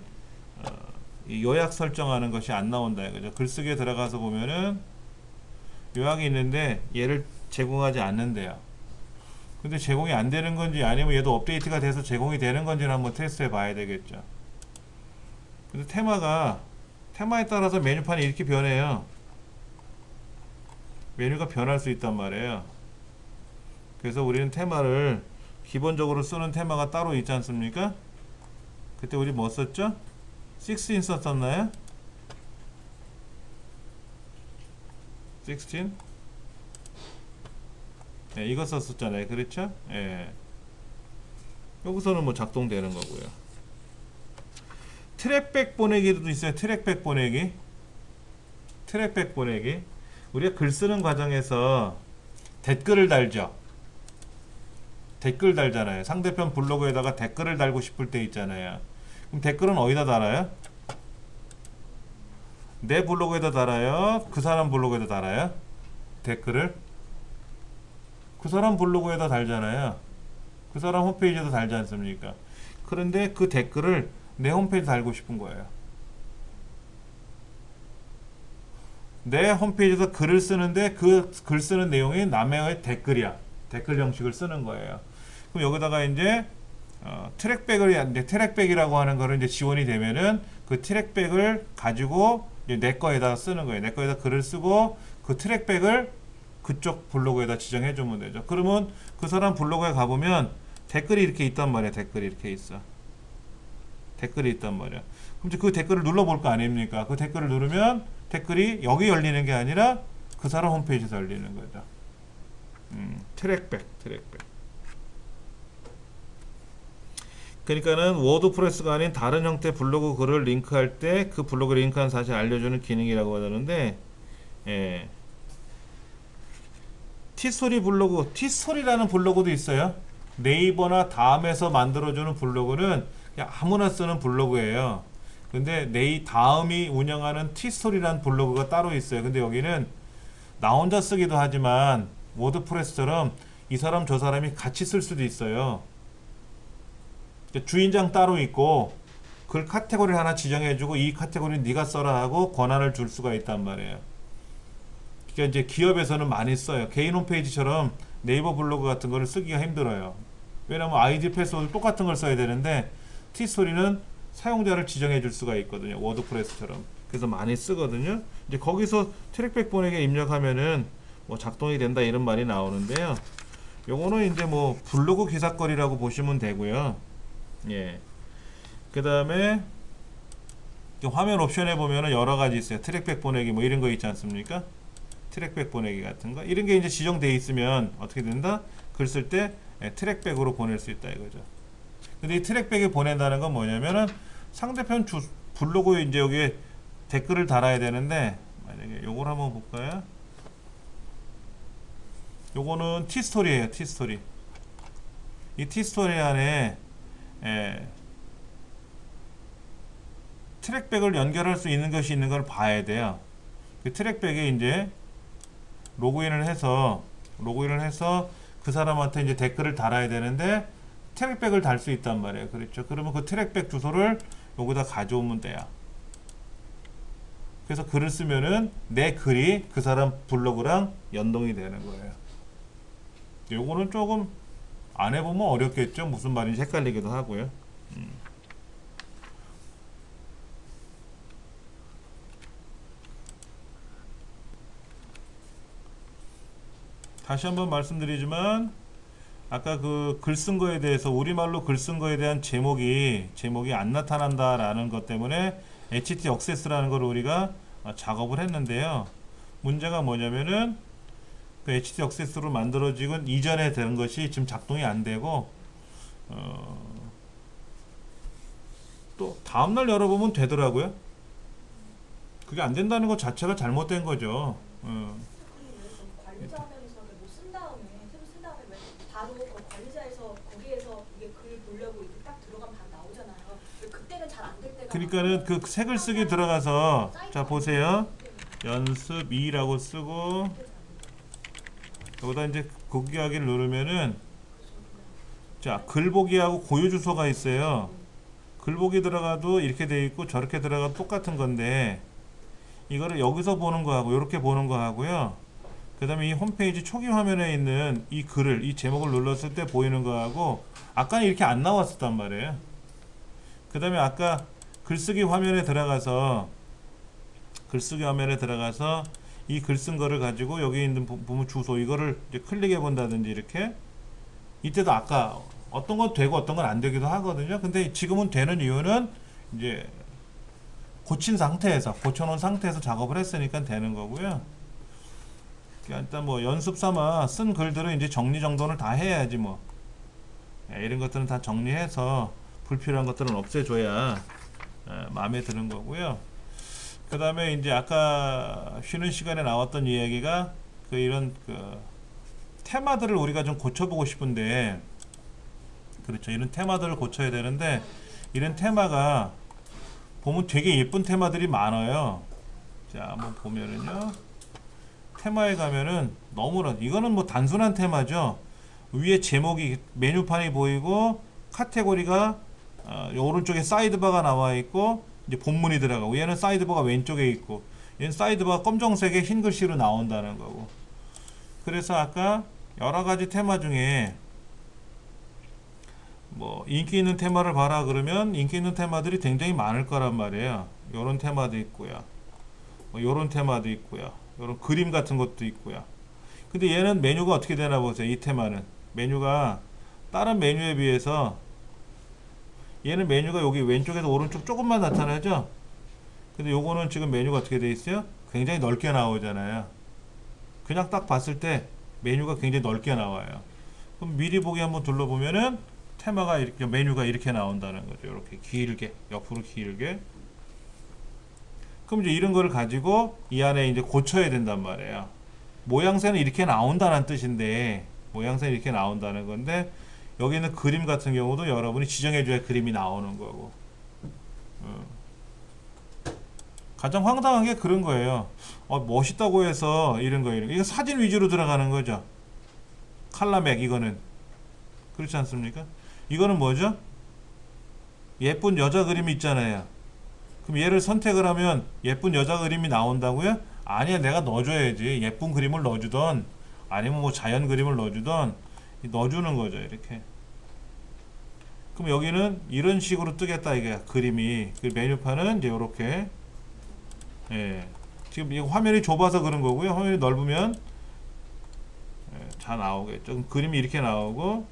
이 요약 설정하는 것이 안 나온다. 그죠? 글쓰기에 들어가서 보면은 요약이 있는데 얘를 제공하지 않는데요. 근데 제공이 안 되는 건지 아니면 얘도 업데이트가 돼서 제공이 되는 건지는 한번 테스트해 봐야 되겠죠. 근데 테마에 따라서 메뉴판이 이렇게 변해요. 메뉴가 변할 수 있단 말이에요. 그래서 우리는 테마를 기본적으로 쓰는 테마가 따로 있지 않습니까? 그때 우리 뭐 썼죠? 16 썼었나요? 16? 예, 이거 썼었잖아요. 그렇죠? 예. 여기서는 뭐 작동되는 거고요. 트랙백 보내기도 있어요. 트랙백 보내기. 트랙백 보내기. 우리가 글 쓰는 과정에서 댓글을 달죠. 댓글 달잖아요. 상대편 블로그에다가 댓글을 달고 싶을 때 있잖아요. 그럼 댓글은 어디다 달아요? 내 블로그에다 달아요? 그 사람 블로그에다 달아요? 댓글을? 그 사람 블로그에다 달잖아요. 그 사람 홈페이지에도 달지 않습니까? 그런데 그 댓글을 내 홈페이지에 달고 싶은 거예요. 내 홈페이지에서 글을 쓰는데 그 글 쓰는 내용이 남의 댓글이야. 댓글 형식을 쓰는 거예요. 그럼 여기다가 이제 트랙백이라고 하는 거를 이제 지원이 되면은 그 트랙백을 가지고 이제 내 거에다 쓰는 거예요. 내 거에다 글을 쓰고 그 트랙백을 그쪽 블로그에다 지정해 주면 되죠. 그러면 그 사람 블로그에 가보면 댓글이 이렇게 있단 말이야. 댓글이 이렇게 있어. 댓글이 있단 말이야. 그럼 이제 그 댓글을 눌러볼 거 아닙니까? 그 댓글을 누르면 댓글이 여기 열리는 게 아니라 그 사람 홈페이지에서 열리는 거죠. 트랙백. 그러니까는 워드프레스가 아닌 다른 형태 블로그 글을 링크할 때 그 블로그 링크한 사실 알려주는 기능이라고 하는데, 예. 티스토리 블로그, 티스토리라는 블로그도 있어요. 네이버나 다음에서 만들어주는 블로그는 그냥 아무나 쓰는 블로그예요. 근데 다음이 운영하는 티스토리라는 블로그가 따로 있어요. 근데 여기는 나 혼자 쓰기도 하지만 워드프레스처럼 이 사람 저 사람이 같이 쓸 수도 있어요. 주인장 따로 있고 글 카테고리를 하나 지정해주고 이 카테고리는 네가 써라 하고 권한을 줄 수가 있단 말이에요. 그러니까 이제 기업에서는 많이 써요. 개인 홈페이지처럼 네이버 블로그 같은 거를 쓰기가 힘들어요. 왜냐면 아이디 패스워드 똑같은 걸 써야 되는데 티스토리는 사용자를 지정해 줄 수가 있거든요. 워드프레스처럼. 그래서 많이 쓰거든요. 이제 거기서 트랙백 보내기 입력하면은 뭐 작동이 된다 이런 말이 나오는데요. 요거는 이제 뭐 블로그 기사거리라고 보시면 되고요. 예. 그 다음에 화면 옵션에 보면은 여러 가지 있어요. 트랙백 보내기 뭐 이런 거 있지 않습니까? 트랙백 보내기 같은 거. 이런 게 이제 지정되어 있으면 어떻게 된다? 글 쓸 때 트랙백으로 보낼 수 있다 이거죠. 근데 이 트랙백에 보낸다는 건 뭐냐면은 상대편 블로그에 이제 여기에 댓글을 달아야 되는데 만약에 요걸 한번 볼까요? 요거는 티스토리예요. 티스토리. 이 티스토리 안에 트랙백을 연결할 수 있는 것이 있는 걸 봐야 돼요. 그 트랙백에 이제 로그인을 해서 그 사람한테 이제 댓글을 달아야 되는데 트랙백을 달 수 있단 말이에요. 그렇죠? 그러면 그 트랙백 주소를 여기다 가져오면 돼요. 그래서 글을 쓰면은 내 글이 그 사람 블로그랑 연동이 되는 거예요. 요거는 조금 안 해보면 어렵겠죠. 무슨 말인지 헷갈리기도 하고요. 다시 한번 말씀드리지만 아까 그 글 쓴 거에 대해서 우리말로 글 쓴 거에 대한 제목이 안 나타난다라는 것 때문에 HT 억세스라는 걸 우리가 작업을 했는데요. 문제가 뭐냐면은 그 HT 억세스로 만들어지고 이전에 되는 것이 지금 작동이 안 되고 또 다음날 열어보면 되더라고요. 그게 안 된다는 것 자체가 잘못된 거죠.
관리자 화면에서 못 쓴 다음에 새로 쓴 다음에 왜 바로 관리자에서 거기에서 이게 글 보려고 이렇게 딱 들어가면 다 나오잖아요. 그때는 잘 안 될 때가
그러니까는 그 색을 쓰기 들어가서 자 보세요. 연습 2라고 쓰고 여기다 이제 보기하기를 누르면은 자 글보기하고 고유 주소가 있어요. 글보기 들어가도 이렇게 돼 있고 저렇게 들어가도 똑같은 건데 이거를 여기서 보는 거하고 이렇게 보는 거하고요. 그 다음에 이 홈페이지 초기 화면에 있는 이 글을 이 제목을 눌렀을 때 보이는 거하고 아까는 이렇게 안 나왔었단 말이에요. 그 다음에 아까 글쓰기 화면에 들어가서 이 글 쓴 거를 가지고 여기 있는 부분 주소 이거를 이제 클릭해 본다든지 이렇게 이때도 아까 어떤 건 되고 어떤 건 안 되기도 하거든요. 근데 지금은 되는 이유는 이제 고친 상태에서 고쳐놓은 상태에서 작업을 했으니까 되는 거고요. 그러니까 일단 뭐 연습 삼아 쓴 글들은 이제 정리정돈을 다 해야지 뭐. 이런 것들은 다 정리해서 불필요한 것들은 없애줘야 마음에 드는 거고요. 그 다음에 이제 아까 쉬는 시간에 나왔던 이야기가 그 이런 그 테마들을 우리가 좀 고쳐보고 싶은데, 그렇죠. 이런 테마들을 고쳐야 되는데 이런 테마가 보면 되게 예쁜 테마들이 많아요. 자, 한번 보면은요. 테마에 가면은 너무나 이거는 뭐 단순한 테마죠. 위에 제목이 메뉴판이 보이고 카테고리가 오른쪽에 사이드바가 나와 있고 이제 본문이 들어가고 얘는 사이드바가 왼쪽에 있고 얘는 사이드바가 검정색의 흰 글씨로 나온다는 거고. 그래서 아까 여러 가지 테마 중에 뭐 인기 있는 테마를 봐라 그러면 인기 있는 테마들이 굉장히 많을 거란 말이에요. 요런 테마도 있고요. 뭐 요런 테마도 있고요. 요런 그림 같은 것도 있고요. 근데 얘는 메뉴가 어떻게 되나 보세요. 이 테마는 메뉴가 다른 메뉴에 비해서 얘는 메뉴가 여기 왼쪽에서 오른쪽 조금만 나타나죠. 근데 요거는 지금 메뉴가 어떻게 돼 있어요? 굉장히 넓게 나오잖아요. 그냥 딱 봤을 때 메뉴가 굉장히 넓게 나와요. 그럼 미리 보기 한번 둘러보면은 테마가 이렇게 메뉴가 이렇게 나온다는 거죠. 이렇게 길게 옆으로 길게. 그럼 이제 이런 거를 가지고 이 안에 이제 고쳐야 된단 말이에요. 모양새는 이렇게 나온다는 뜻인데 모양새는 이렇게 나온다는 건데 여기는 그림 같은 경우도 여러분이 지정해줘야 그림이 나오는 거고. 가장 황당한 게 그런 거예요. 멋있다고 해서 이런 거 이거 사진 위주로 들어가는 거죠. 칼라맥 이거는 그렇지 않습니까? 이거는 뭐죠? 예쁜 여자 그림이 있잖아요. 그럼 얘를 선택을 하면 예쁜 여자 그림이 나온다고요? 아니야, 내가 넣어줘야지. 예쁜 그림을 넣어주던 아니면 뭐 자연 그림을 넣어주던 넣어주는 거죠. 이렇게. 그럼 여기는 이런 식으로 뜨겠다 이게 그림이. 그 메뉴판은 이제 이렇게. 예. 지금 이 화면이 좁아서 그런 거고요. 화면이 넓으면 잘 나오겠죠. 그림이 이렇게 나오고.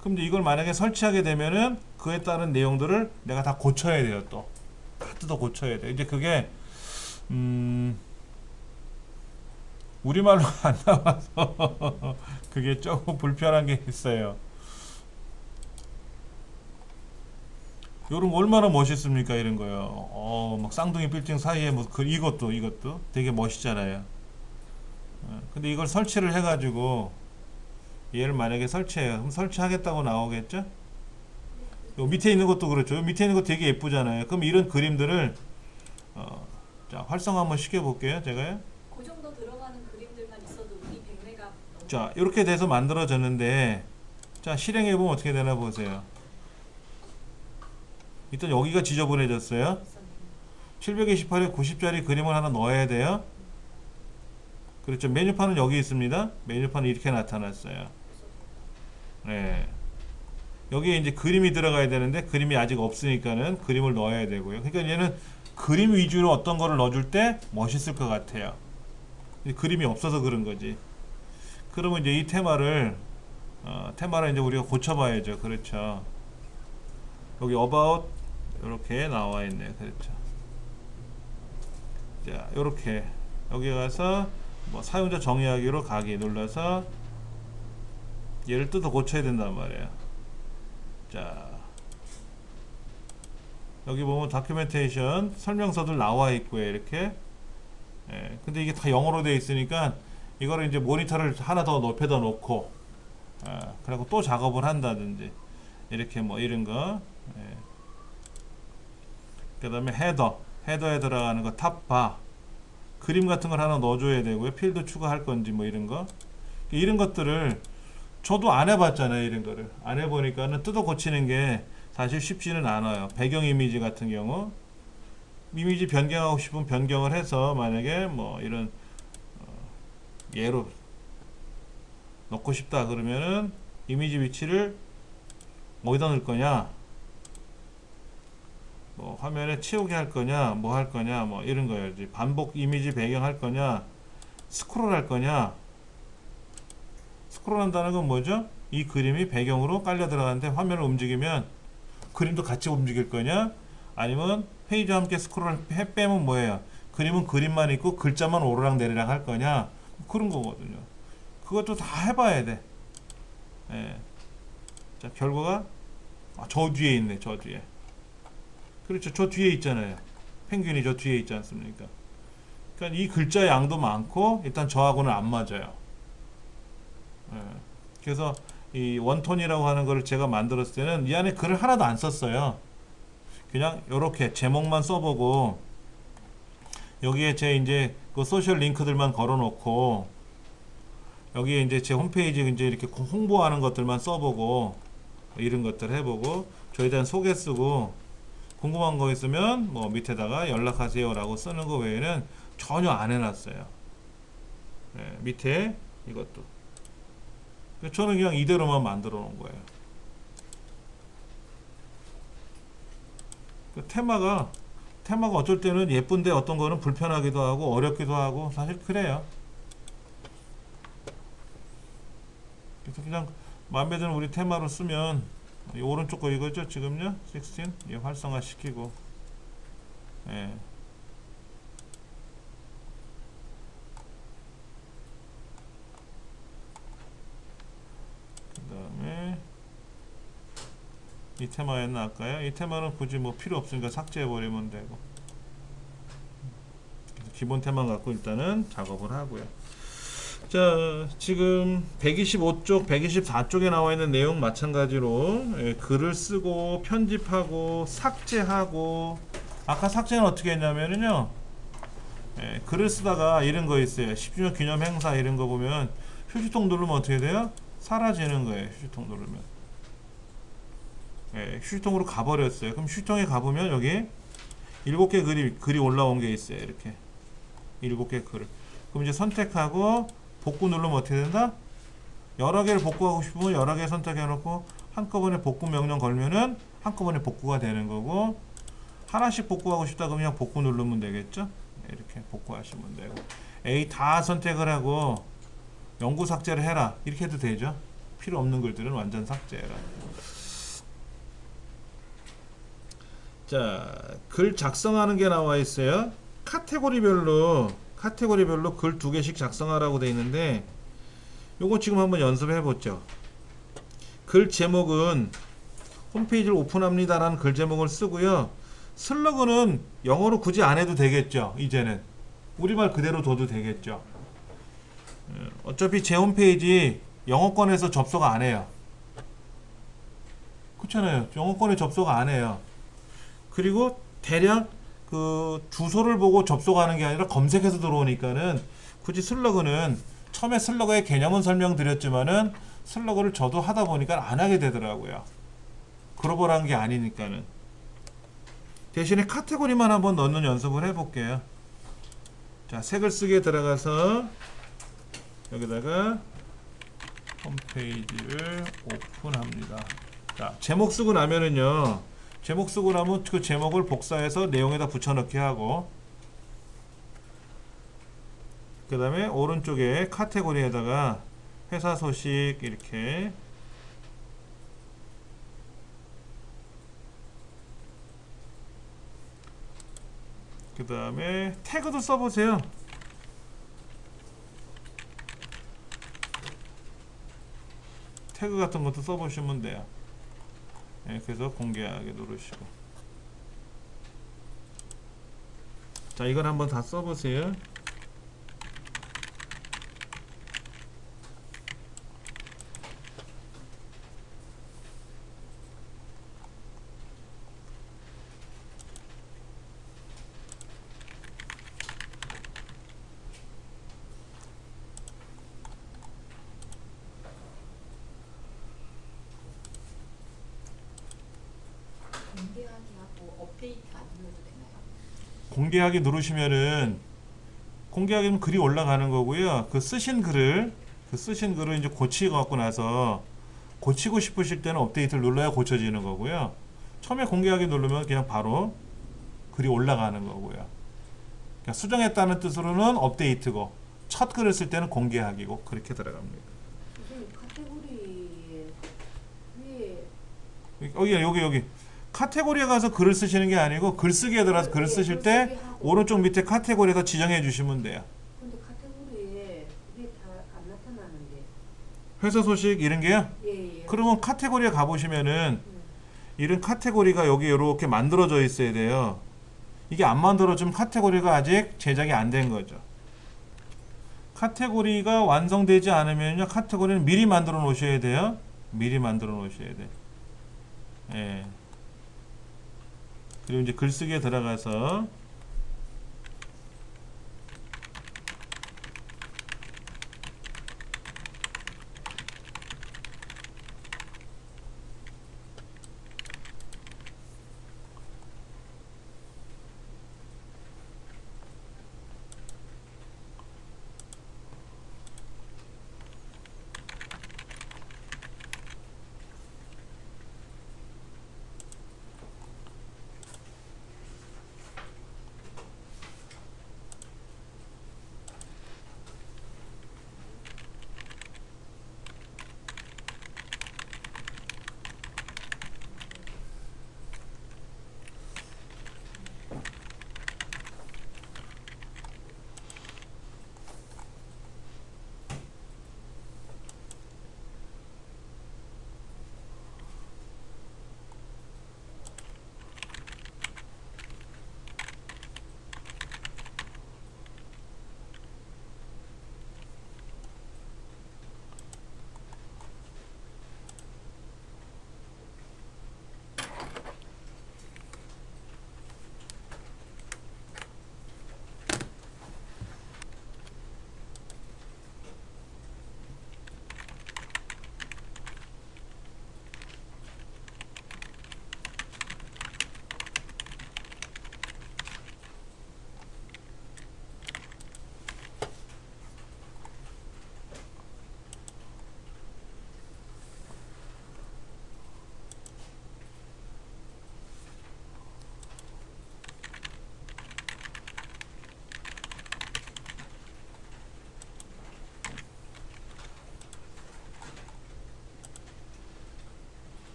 그럼 이제 이걸 만약에 설치하게 되면은 그에 따른 내용들을 내가 다 고쳐야 돼요. 또 다 뜯어 고쳐야 돼. 이제 그게 우리말로 안 나와서 그게 조금 불편한 게 있어요. 요런 거 얼마나 멋있습니까? 이런 거요. 막 쌍둥이 빌딩 사이에 뭐 이것도 되게 멋있잖아요. 근데 이걸 설치를 해가지고 얘를 만약에 설치해요. 그럼 설치하겠다고 나오겠죠? 요 밑에 있는 것도 그렇죠. 요 밑에 있는 거 되게 예쁘잖아요. 그럼 이런 그림들을 자, 활성화 한번 시켜볼게요. 제가요.
그 정도 들어가는 그림들만 있어도 우리 100메가 넘어.
자, 이렇게 돼서 만들어졌는데 자, 실행해보면 어떻게 되나 보세요. 일단 여기가 지저분해졌어요. 728에 90짜리 그림을 하나 넣어야 돼요. 그렇죠. 메뉴판은 여기 있습니다. 메뉴판은 이렇게 나타났어요. 네. 여기에 이제 그림이 들어가야 되는데 그림이 아직 없으니까는 그림을 넣어야 되고요. 그러니까 얘는 그림 위주로 어떤 거를 넣어줄 때 멋있을 것 같아요. 그림이 없어서 그런 거지. 그러면 이제 이 테마를 이제 우리가 고쳐봐야죠. 그렇죠. 여기 about 이렇게 나와 있네요. 그렇죠. 자, 이렇게 여기 가서 뭐 사용자 정의하기로 가기 눌러서 얘를 뜯어 고쳐야 된단 말이에요. 자, 여기 보면 다큐멘테이션 설명서들 나와 있고요. 이렇게. 근데 이게 다 영어로 되어 있으니까 이거를 이제 모니터를 하나 더 높여다 놓고 그리고 또 작업을 한다든지 이렇게 뭐 이런 거. 그 다음에 헤더에 들어가는 거 탑바 그림 같은 걸 하나 넣어줘야 되고요. 필드 추가할 건지 뭐 이런 거. 이런 것들을 저도 안 해봤잖아요. 이런 거를 안 해보니까는 뜯어 고치는 게 사실 쉽지는 않아요. 배경 이미지 같은 경우 이미지 변경하고 싶으면 변경을 해서 만약에 뭐 이런 예로 넣고 싶다 그러면은 이미지 위치를 어디다 넣을 거냐, 뭐 화면에 채우기 할 거냐, 뭐 할 거냐, 뭐 이런 거예요. 이제 반복 이미지 배경 할 거냐, 스크롤 할 거냐. 스크롤 한다는 건 뭐죠? 이 그림이 배경으로 깔려 들어가는데 화면을 움직이면 그림도 같이 움직일 거냐? 아니면 페이지와 함께 스크롤을 빼면 뭐예요? 그림은 그림만 있고 글자만 오르락 내리락 할 거냐? 그런 거거든요. 그것도 다 해봐야 돼. 예. 자, 결과가 저 뒤에 있네. 저 뒤에. 그렇죠. 저 뒤에 있잖아요. 펭귄이 저 뒤에 있지 않습니까? 그러니까 이 글자 양도 많고 일단 저하고는 안 맞아요. 예. 그래서 이 원톤이라고 하는 거를 제가 만들었을 때는 이 안에 글을 하나도 안 썼어요. 그냥 이렇게 제목만 써보고 여기에 제 이제 그 소셜 링크들만 걸어놓고 여기에 이제 제 홈페이지 이제 이렇게 홍보하는 것들만 써보고 이런 것들 해보고 저에 대한 소개 쓰고 궁금한 거 있으면 뭐 밑에다가 연락하세요라고 쓰는 거 외에는 전혀 안 해놨어요. 네, 밑에 이것도 저는 그냥 이대로만 만들어 놓은 거예요. 그 테마가 어쩔 때는 예쁜데 어떤 거는 불편하기도 하고 어렵기도 하고 사실 그래요. 그래서 그냥 마음에 드는 우리 테마로 쓰면 이 오른쪽 거 이거죠 지금요 16 예, 활성화 시키고 예. 그 다음에 이 테마였나 아까요? 이 테마는 굳이 뭐 필요 없으니까 삭제해 버리면 되고 기본 테마 갖고 일단은 작업을 하고요. 자, 지금 125쪽, 124쪽에 나와 있는 내용 마찬가지로 예, 글을 쓰고 편집하고 삭제하고 아까 삭제는 어떻게 했냐면요 예, 글을 쓰다가 이런 거 있어요. 10주년 기념 행사 이런 거 보면 휴지통 누르면 어떻게 돼요? 사라지는 거예요. 휴지통 누르면 예, 휴지통으로 가버렸어요. 그럼 휴지통에 가보면 여기 7개 글이 올라온 게 있어요. 이렇게 7개 글을 그럼 이제 선택하고 복구 누르면 어떻게 된다? 여러 개를 복구하고 싶으면 여러 개 선택해 놓고 한꺼번에 복구 명령 걸면은 한꺼번에 복구가 되는 거고 하나씩 복구하고 싶다 그러면 그냥 복구 누르면 되겠죠? 이렇게 복구하시면 되고 A 다 선택을 하고 영구 삭제를 해라 이렇게 해도 되죠? 필요 없는 글들은 완전 삭제해라. 자, 글 작성하는 게 나와 있어요. 카테고리별로 글 2개씩 작성하라고 되어 있는데 요거 지금 한번 연습해 보죠. 글 제목은 홈페이지를 오픈합니다 라는 글 제목을 쓰고요. 슬로건은 영어로 굳이 안 해도 되겠죠. 이제는 우리말 그대로 둬도 되겠죠. 어차피 제 홈페이지 영어권에서 접속 안 해요. 그렇잖아요. 영어권에 접속 안 해요. 그리고 대략 그 주소를 보고 접속하는 게 아니라 검색해서 들어오니까는 굳이 슬러그는 처음에 슬러그의 개념은 설명드렸지만은 슬러그를 저도 하다 보니까 안 하게 되더라고요. 글로벌한 게 아니니까는. 대신에 카테고리만 한번 넣는 연습을 해볼게요. 자, 색을 쓰기에 들어가서 여기다가 홈페이지를 오픈합니다. 자, 제목 쓰고 나면은요. 제목 쓰고 나면 그 제목을 복사해서 내용에다 붙여넣기 하고 그 다음에 오른쪽에 카테고리에다가 회사 소식 이렇게 그 다음에 태그도 써보세요. 태그 같은 것도 써보시면 돼요. 네, 그래서 공개하게 누르시고 자 이걸 한번 다 써보세요.
공개하기하고 업데이트 안 눌러도 되나요?
공개하기 누르시면은 공개하기는 글이 올라가는 거고요. 그 쓰신 글을 이제 고치고 갖고 나서 고치고 싶으실 때는 업데이트를 눌러야 고쳐지는 거고요. 처음에 공개하기 누르면 그냥 바로 글이 올라가는 거고요. 그러니까 수정했다는 뜻으로는 업데이트고 첫 글을 쓸 때는 공개하기고 그렇게 들어갑니다.
선생님 카테고리에 위에
여기 카테고리에 가서 글을 쓰시는 게 아니고 글쓰기에 들어가서 글을 쓰실 때 오른쪽 밑에 카테고리에다 지정해 주시면 돼요.
근데 카테고리에 이게 다 안 나타나는데.
회사 소식 이런 게요?
예.
그러면 카테고리에 가보시면은 이런 카테고리가 여기 이렇게 만들어져 있어야 돼요. 이게 안 만들어지면 카테고리가 아직 제작이 안 된 거죠. 카테고리가 완성되지 않으면요, 카테고리는 미리 만들어 놓으셔야 돼요. 미리 만들어 놓으셔야 돼. 예. 그리고 이제 글쓰기에 들어가서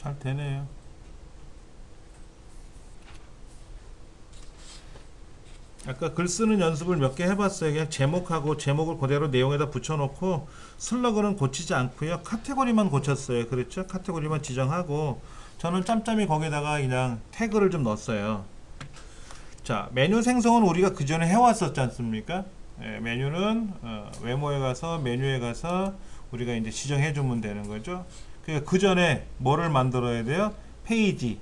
잘 되네요. 아까 글 쓰는 연습을 몇 개 해봤어요. 그냥 제목하고 제목을 그대로 내용에다 붙여놓고 슬러그는 고치지 않고요. 카테고리만 고쳤어요. 그렇죠? 카테고리만 지정하고 저는 짬짬이 거기다가 그냥 태그를 좀 넣었어요. 자, 메뉴 생성은 우리가 그 전에 해왔었지 않습니까? 예, 메뉴는 외모에 가서 메뉴에 가서 우리가 이제 지정해 주면 되는 거죠. 그러니까 그 전에 뭐를 만들어야 돼요? 페이지,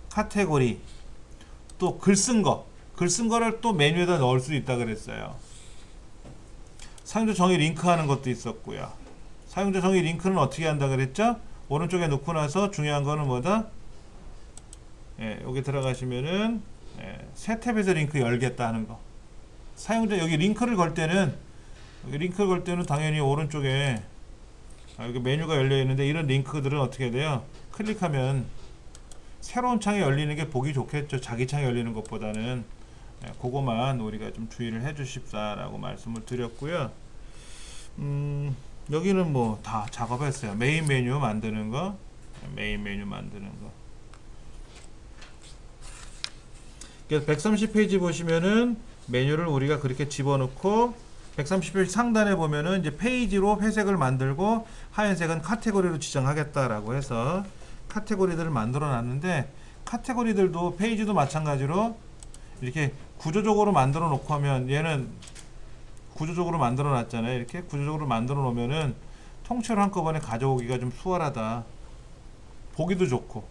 카테고리, 또 글 쓴 거. 글 쓴 거를 또 메뉴에다 넣을 수 있다 그랬어요. 사용자 정의 링크 하는 것도 있었고요. 사용자 정의 링크는 어떻게 한다 그랬죠? 오른쪽에 놓고 나서 중요한 거는 뭐다? 예, 여기 들어가시면은 새 탭에서 링크 열겠다 하는 거. 사용자 여기 링크를 걸 때는 당연히 오른쪽에 여기 메뉴가 열려 있는데 이런 링크들은 어떻게 돼요? 클릭하면 새로운 창이 열리는 게 보기 좋겠죠. 자기 창이 열리는 것보다는. 그거만 우리가 좀 주의를 해 주십사라고 말씀을 드렸고요. 여기는 뭐 다 작업했어요. 메인 메뉴 만드는 거. 그래서 130페이지 보시면은 메뉴를 우리가 그렇게 집어넣고 130페이지 상단에 보면은 이제 페이지로 회색을 만들고 하얀색은 카테고리로 지정하겠다라고 해서 카테고리들을 만들어 놨는데 카테고리들도 페이지도 마찬가지로 이렇게 구조적으로 만들어 놓고 하면 얘는 구조적으로 만들어 놨잖아요. 이렇게 구조적으로 만들어 놓으면은 통째로 한꺼번에 가져오기가 좀 수월하다. 보기도 좋고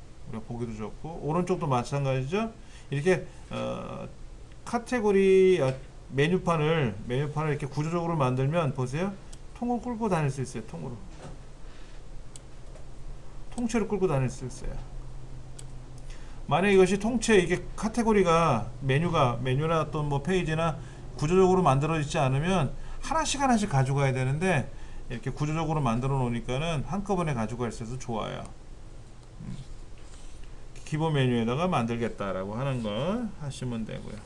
오른쪽도 마찬가지죠. 이렇게 카테고리 메뉴판을 이렇게 구조적으로 만들면 보세요. 통으로 끌고 다닐 수 있어요. 통째로 끌고 다닐 수 있어요. 만약 이것이 통째 이게 카테고리가 메뉴나 또 뭐 페이지나 구조적으로 만들어지지 않으면 하나씩 가져가야 되는데 이렇게 구조적으로 만들어 놓으니까는 한꺼번에 가져갈 수 있어서 좋아요. 기본 메뉴에다가 만들겠다라고 하는 거 하시면 되고요.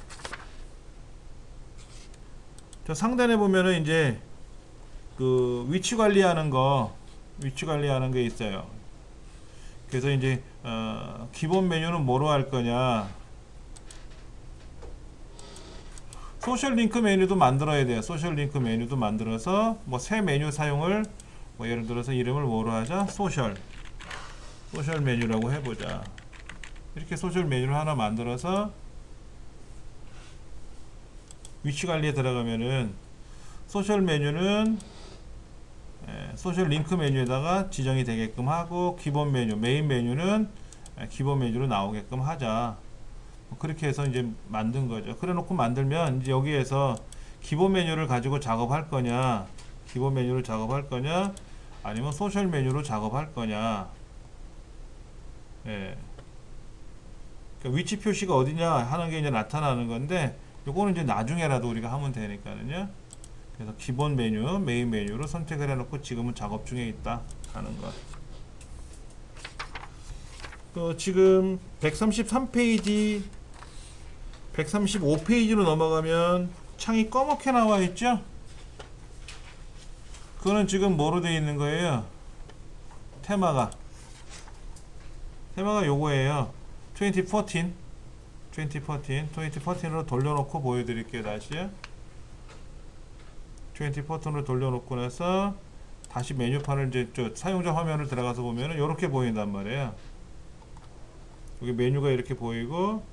저 상단에 보면은 이제 그 위치 관리하는 게 있어요. 그래서 이제 기본 메뉴는 뭐로 할 거냐? 소셜 링크 메뉴도 만들어야 돼요. 소셜 링크 메뉴도 만들어서 뭐 새 메뉴 사용을 뭐 예를 들어서 이름을 뭐로 하자? 소셜 메뉴라고 해보자. 이렇게 소셜 메뉴를 하나 만들어서 위치 관리에 들어가면은 소셜 메뉴는 소셜 링크 메뉴에다가 지정이 되게끔 하고 기본 메뉴, 메인 메뉴는 기본 메뉴로 나오게끔 하자. 그렇게 해서 이제 만든 거죠. 그래 놓고 만들면 이제 여기에서 기본 메뉴를 가지고 작업할 거냐, 아니면 소셜 메뉴로 작업할 거냐. 예. 그러니까 위치 표시가 어디냐 하는 게 이제 나타나는 건데, 요거는 이제 나중에라도 우리가 하면 되니까는요. 그래서 기본 메뉴, 메인 메뉴로 선택을 해놓고 지금은 작업 중에 있다 하는 것. 지금 133페이지, 135페이지로 넘어가면 창이 검게 나와 있죠? 그거는 지금 뭐로 되어 있는 거예요? 테마가 요거예요. 2014으로 돌려놓고 보여드릴게요. 다시요. 2014으로 돌려놓고 나서 다시 메뉴판을 이제 사용자 화면을 들어가서 보면은 이렇게 보인단 말이에요. 여기 메뉴가 이렇게 보이고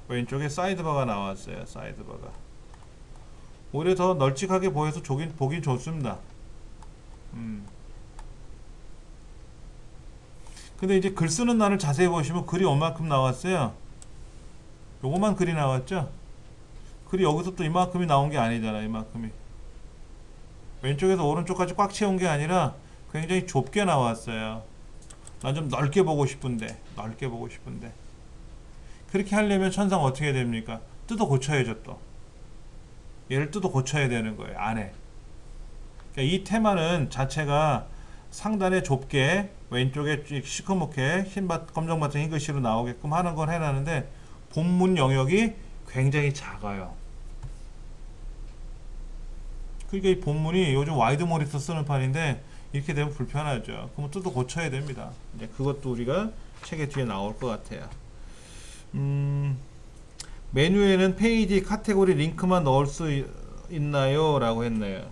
왼쪽에 사이드바가 나왔어요. 사이드바가 오히려 더 널찍하게 보여서 보긴 좋습니다. 근데 이제 글 쓰는 날을 자세히 보시면 글이 얼마큼 나왔어요? 요거만 글이 나왔죠? 글이 여기서 또 이만큼이 나온 게 아니잖아. 이만큼이 왼쪽에서 오른쪽까지 꽉 채운 게 아니라 굉장히 좁게 나왔어요. 난 좀 넓게 보고 싶은데 그렇게 하려면 천상 어떻게 됩니까? 뜯어 고쳐야죠. 또 얘를 뜯어 고쳐야 되는 거예요. 안에. 그러니까 이 테마는 자체가 상단에 좁게 왼쪽에 시커멓게 검정 버튼 흰 글씨로 나오게끔 하는 건 해놨는데 본문 영역이 굉장히 작아요. 그러니까 이 본문이 요즘 와이드 모니터 쓰는 판인데 이렇게 되면 불편하죠. 그럼 또 고쳐야 됩니다. 이제 그것도 우리가 책에 뒤에 나올 것 같아요. 메뉴에는 페이지 카테고리 링크만 넣을 수 있나요? 라고 했네요.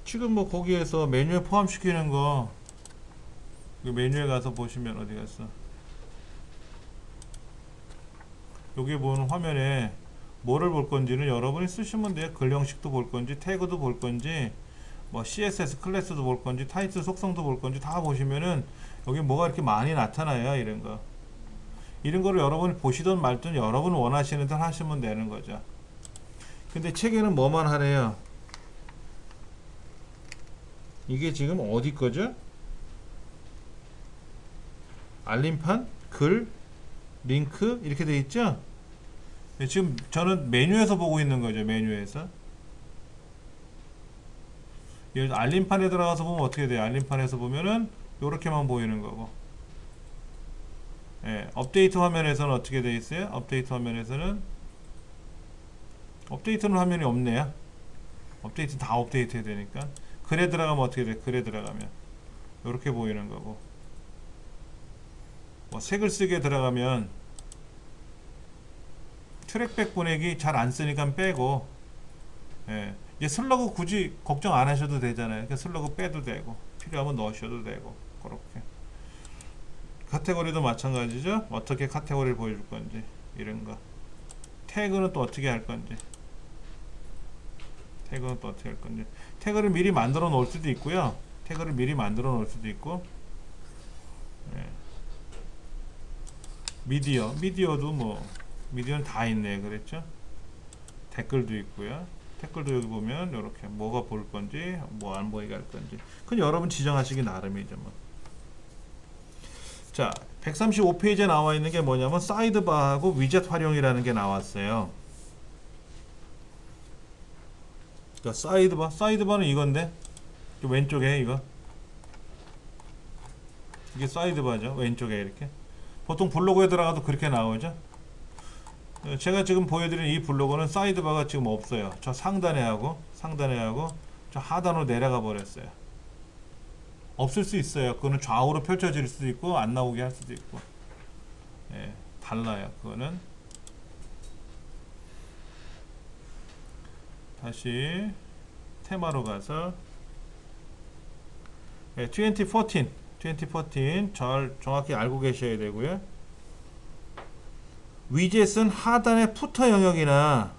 지금 뭐 거기에서 메뉴에 포함시키는 거 메뉴에 가서 보시면 어디 갔어? 여기 보는 화면에 뭐를 볼 건지는 여러분이 쓰시면 돼요. 글 형식도 볼 건지 태그도 볼 건지 뭐 CSS 클래스도 볼 건지 타이틀 속성도 볼 건지 다 보시면은 여기 뭐가 이렇게 많이 나타나요. 이런 거. 이런 거를 여러분이 보시든 말든 여러분 원하시는 대로 하시면 되는 거죠. 근데 책에는 뭐만 하래요? 이게 지금 어디 거죠? 알림판, 글, 링크 이렇게 돼 있죠? 지금 저는 메뉴에서 보고 있는 거죠. 메뉴에서. 알림판에 들어가서 보면 어떻게 돼요? 알림판에서 보면은 요렇게만 보이는 거고. 예, 업데이트 화면에서는 어떻게 돼 있어요? 업데이트 화면에서는 업데이트는 화면이 없네요. 업데이트 다 업데이트 해야 되니까. 글에 들어가면 어떻게 돼? 글에 들어가면 요렇게 보이는 거고. 뭐 색을 쓰게 들어가면 트랙백 보내기 잘 안 쓰니까 빼고, 예. 이제 슬러그 굳이 걱정 안 하셔도 되잖아요. 그러니까 슬러그 빼도 되고, 필요하면 넣으셔도 되고, 그렇게. 카테고리도 마찬가지죠. 어떻게 카테고리를 보여줄 건지, 이런 거. 태그는 또 어떻게 할 건지. 태그는 또 어떻게 할 건지. 태그를 미리 만들어 놓을 수도 있고요. 태그를 미리 만들어 놓을 수도 있고, 예. 미디어도 뭐, 미디어는 다 있네. 그랬죠? 댓글도 있고요. 댓글도 여기 보면 이렇게 뭐가 볼 건지 뭐 안 보이게 할 건지 그건 여러분 지정하시기 나름이죠. 뭐. 자, 135페이지에 나와 있는 게 뭐냐면 사이드바하고 위젯 활용이라는 게 나왔어요. 그러니까 사이드바는 이건데 왼쪽에 이거 이게 사이드바죠. 왼쪽에 이렇게 보통 블로그에 들어가도 그렇게 나오죠. 제가 지금 보여드리는 이 블로그는 사이드바가 지금 없어요. 저 상단에 하고 저 하단으로 내려가 버렸어요. 없을 수 있어요. 그거는 좌우로 펼쳐질 수도 있고 안 나오게 할 수도 있고, 예, 달라요. 그거는 다시 테마로 가서 2014 잘 정확히 알고 계셔야 되고요. 위젯은 하단의 푸터 영역이나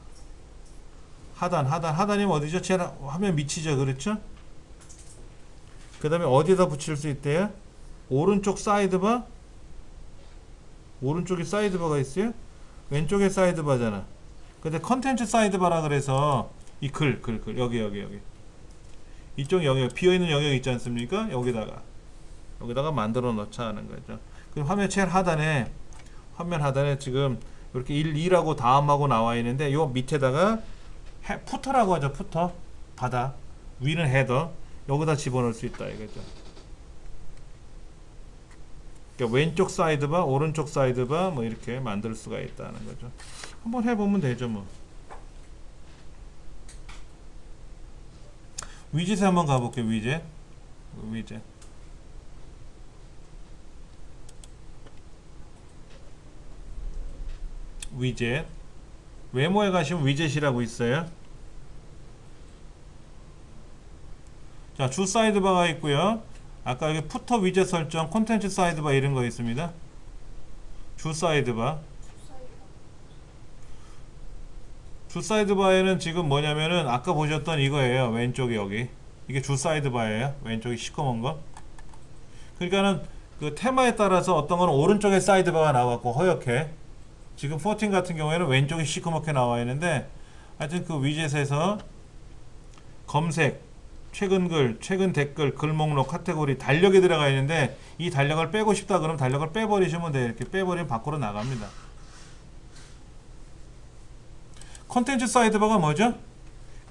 하단이면 어디죠? 제일 화면 밑이죠. 그렇죠? 그 다음에 어디다 붙일 수 있대요? 오른쪽 사이드바, 오른쪽에 사이드바가 있어요. 왼쪽에 사이드바잖아. 근데 컨텐츠 사이드바라 그래서 이 글 여기 이쪽 영역 비어있는 영역 있지 않습니까? 여기다가 만들어 넣자 하는 거죠. 그 화면 제일 하단에 지금 이렇게 1, 2라고 다음하고 나와 있는데 요 밑에다가 푸터라고 하죠. 푸터 바다, 위는 헤더, 여기다 집어넣을 수 있다 이거죠. 그러니까 왼쪽 사이드바, 오른쪽 사이드바 뭐 이렇게 만들 수가 있다는 거죠. 한번 해보면 되죠. 뭐 위젯에 한번 가볼게요. 위젯 외모에 가시면 위젯이라고 있어요. 자, 주 사이드바가 있고요. 아까 여기 푸터 위젯 설정, 콘텐츠 사이드바 이런 거 있습니다. 주 사이드바에는 지금 뭐냐면은 아까 보셨던 이거예요. 왼쪽에 여기 이게 주 사이드바예요. 왼쪽이 시커먼 거. 그러니까는 그 테마에 따라서 어떤 거는 오른쪽에 사이드바가 나왔고 허옇게, 지금 14 같은 경우에는 왼쪽이 시커멓게 나와 있는데, 하여튼 그 위젯에서 검색, 최근 글, 최근 댓글, 글 목록, 카테고리, 달력이 들어가 있는데 이 달력을 빼고 싶다 그러면 달력을 빼버리시면 돼요. 이렇게 빼버리면 밖으로 나갑니다. 컨텐츠 사이드바가 뭐죠?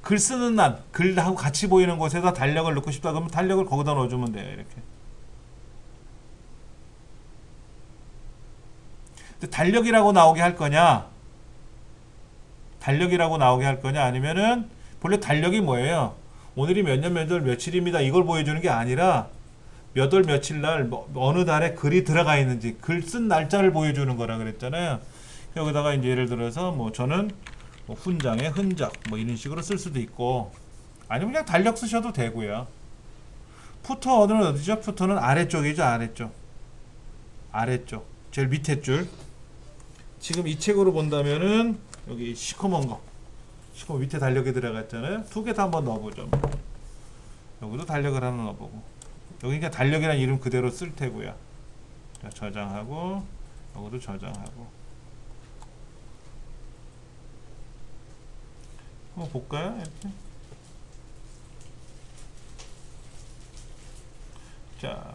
글 쓰는 栏, 글하고 같이 보이는 곳에다 달력을 넣고 싶다 그러면 달력을 거기다 넣어주면 돼요. 이렇게. 근데 달력이라고 나오게 할 거냐, 달력이라고 나오게 할 거냐, 아니면은 본래 달력이 뭐예요? 오늘이 몇 년 몇 월 며칠입니다. 이걸 보여주는 게 아니라 몇 월 며칠 날 어느 달에 글이 들어가 있는지 글 쓴 날짜를 보여주는 거라 그랬잖아요. 여기다가 이제 예를 들어서 뭐 저는 뭐 훈장의 흔적 뭐 이런 식으로 쓸 수도 있고, 아니면 그냥 달력 쓰셔도 되고요. 푸터는 어디죠? 푸터는 아래쪽이죠. 아래쪽 제일 밑에 줄. 지금 이 책으로 본다면은 여기 시커먼 거, 시커먼 밑에 달력이 들어갔잖아요. 두 개 다 한번 넣어보죠. 여기도 달력을 하나 넣어보고, 여기 그냥 달력이라는 이름 그대로 쓸 테고요. 자, 저장하고 여기도 저장하고 한번 볼까요? 이렇게. 자,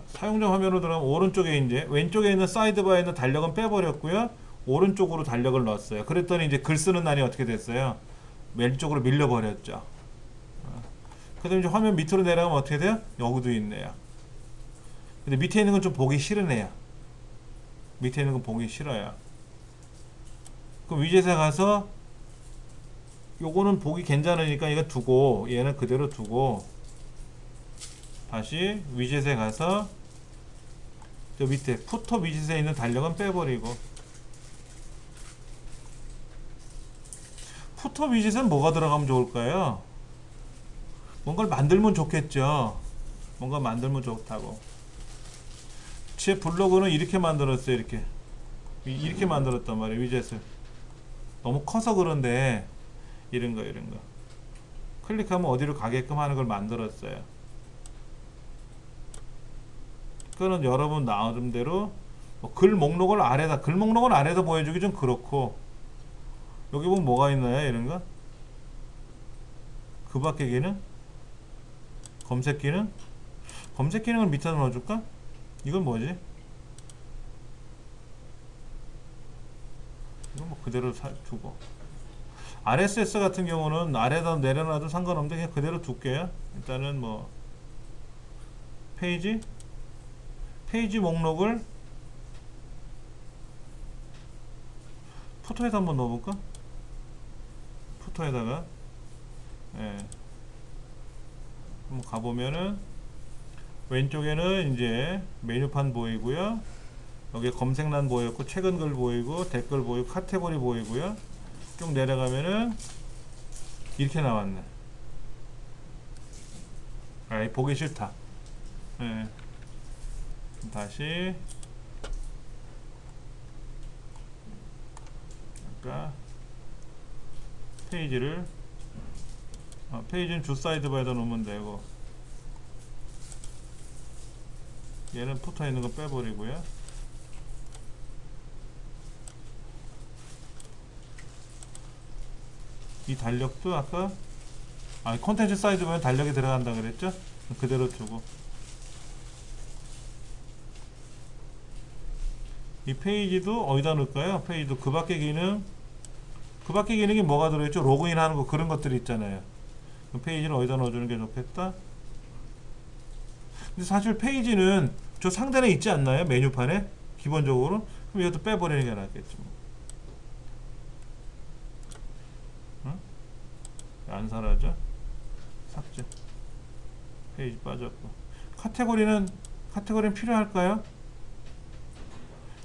사용자 화면으로 들어가면 오른쪽에 이제 왼쪽에 있는 사이드바에 있는 달력은 빼버렸고요. 오른쪽으로 달력을 넣었어요. 그랬더니 이제 글 쓰는 날이 어떻게 됐어요? 왼쪽으로 밀려버렸죠. 그 다음에 이제 화면 밑으로 내려가면 어떻게 돼요? 여기도 있네요. 근데 밑에 있는 건 좀 보기 싫으네요. 밑에 있는 건 보기 싫어요. 그럼 위젯에 가서 요거는 보기 괜찮으니까 이거 두고, 얘는 그대로 두고, 다시 위젯에 가서 저 밑에 푸터 위젯에 있는 달력은 빼버리고, 푸터 위젯은 뭐가 들어가면 좋을까요? 뭔가를 만들면 좋겠죠. 뭔가 만들면 좋다고. 제 블로그는 이렇게 만들었어요. 이렇게 만들었단 말이에요. 위젯을 너무 커서 그런데 이런 거 클릭하면 어디로 가게끔 하는 걸 만들었어요. 그거는 여러분 나름대로 글 목록을 아래다 보여주기 좀 그렇고, 여기 보면 뭐가 있나요? 이런 거? 그 밖의 기능? 검색 기능? 검색 기능을 밑에 넣어줄까? 이건 뭐지? 이건 뭐 그대로 두고, RSS 같은 경우는 아래다 내려놔도 상관없는데 그냥 그대로 둘게요. 일단은 뭐 페이지 목록을 푸터에다 한번 넣어볼까? 푸터에다가 한번 가보면은 왼쪽에는 이제 메뉴판 보이고요. 여기 검색란 보였고, 최근 글 보이고, 댓글 보이고, 카테고리 보이고요. 쭉 내려가면은 이렇게 나왔네. 아이, 보기 싫다. 다시 아까 페이지는 주 사이드바에다 놓으면 되고, 얘는 푸터에 있는 거 빼버리고요. 이 달력도 아까 콘텐츠 사이드바에 달력이 들어간다 그랬죠? 그대로 두고, 이 페이지도 어디다 넣을까요? 페이지도 그 밖의 기능이 뭐가 들어있죠? 로그인 하는 거, 그런 것들이 있잖아요. 그 페이지는 어디다 넣어주는 게 좋겠다? 근데 사실 페이지는 저 상단에 있지 않나요? 메뉴판에? 기본적으로? 그럼 이것도 빼버리는 게 낫겠지 뭐. 응? 안 사라져? 삭제. 페이지 빠졌고. 카테고리는 필요할까요?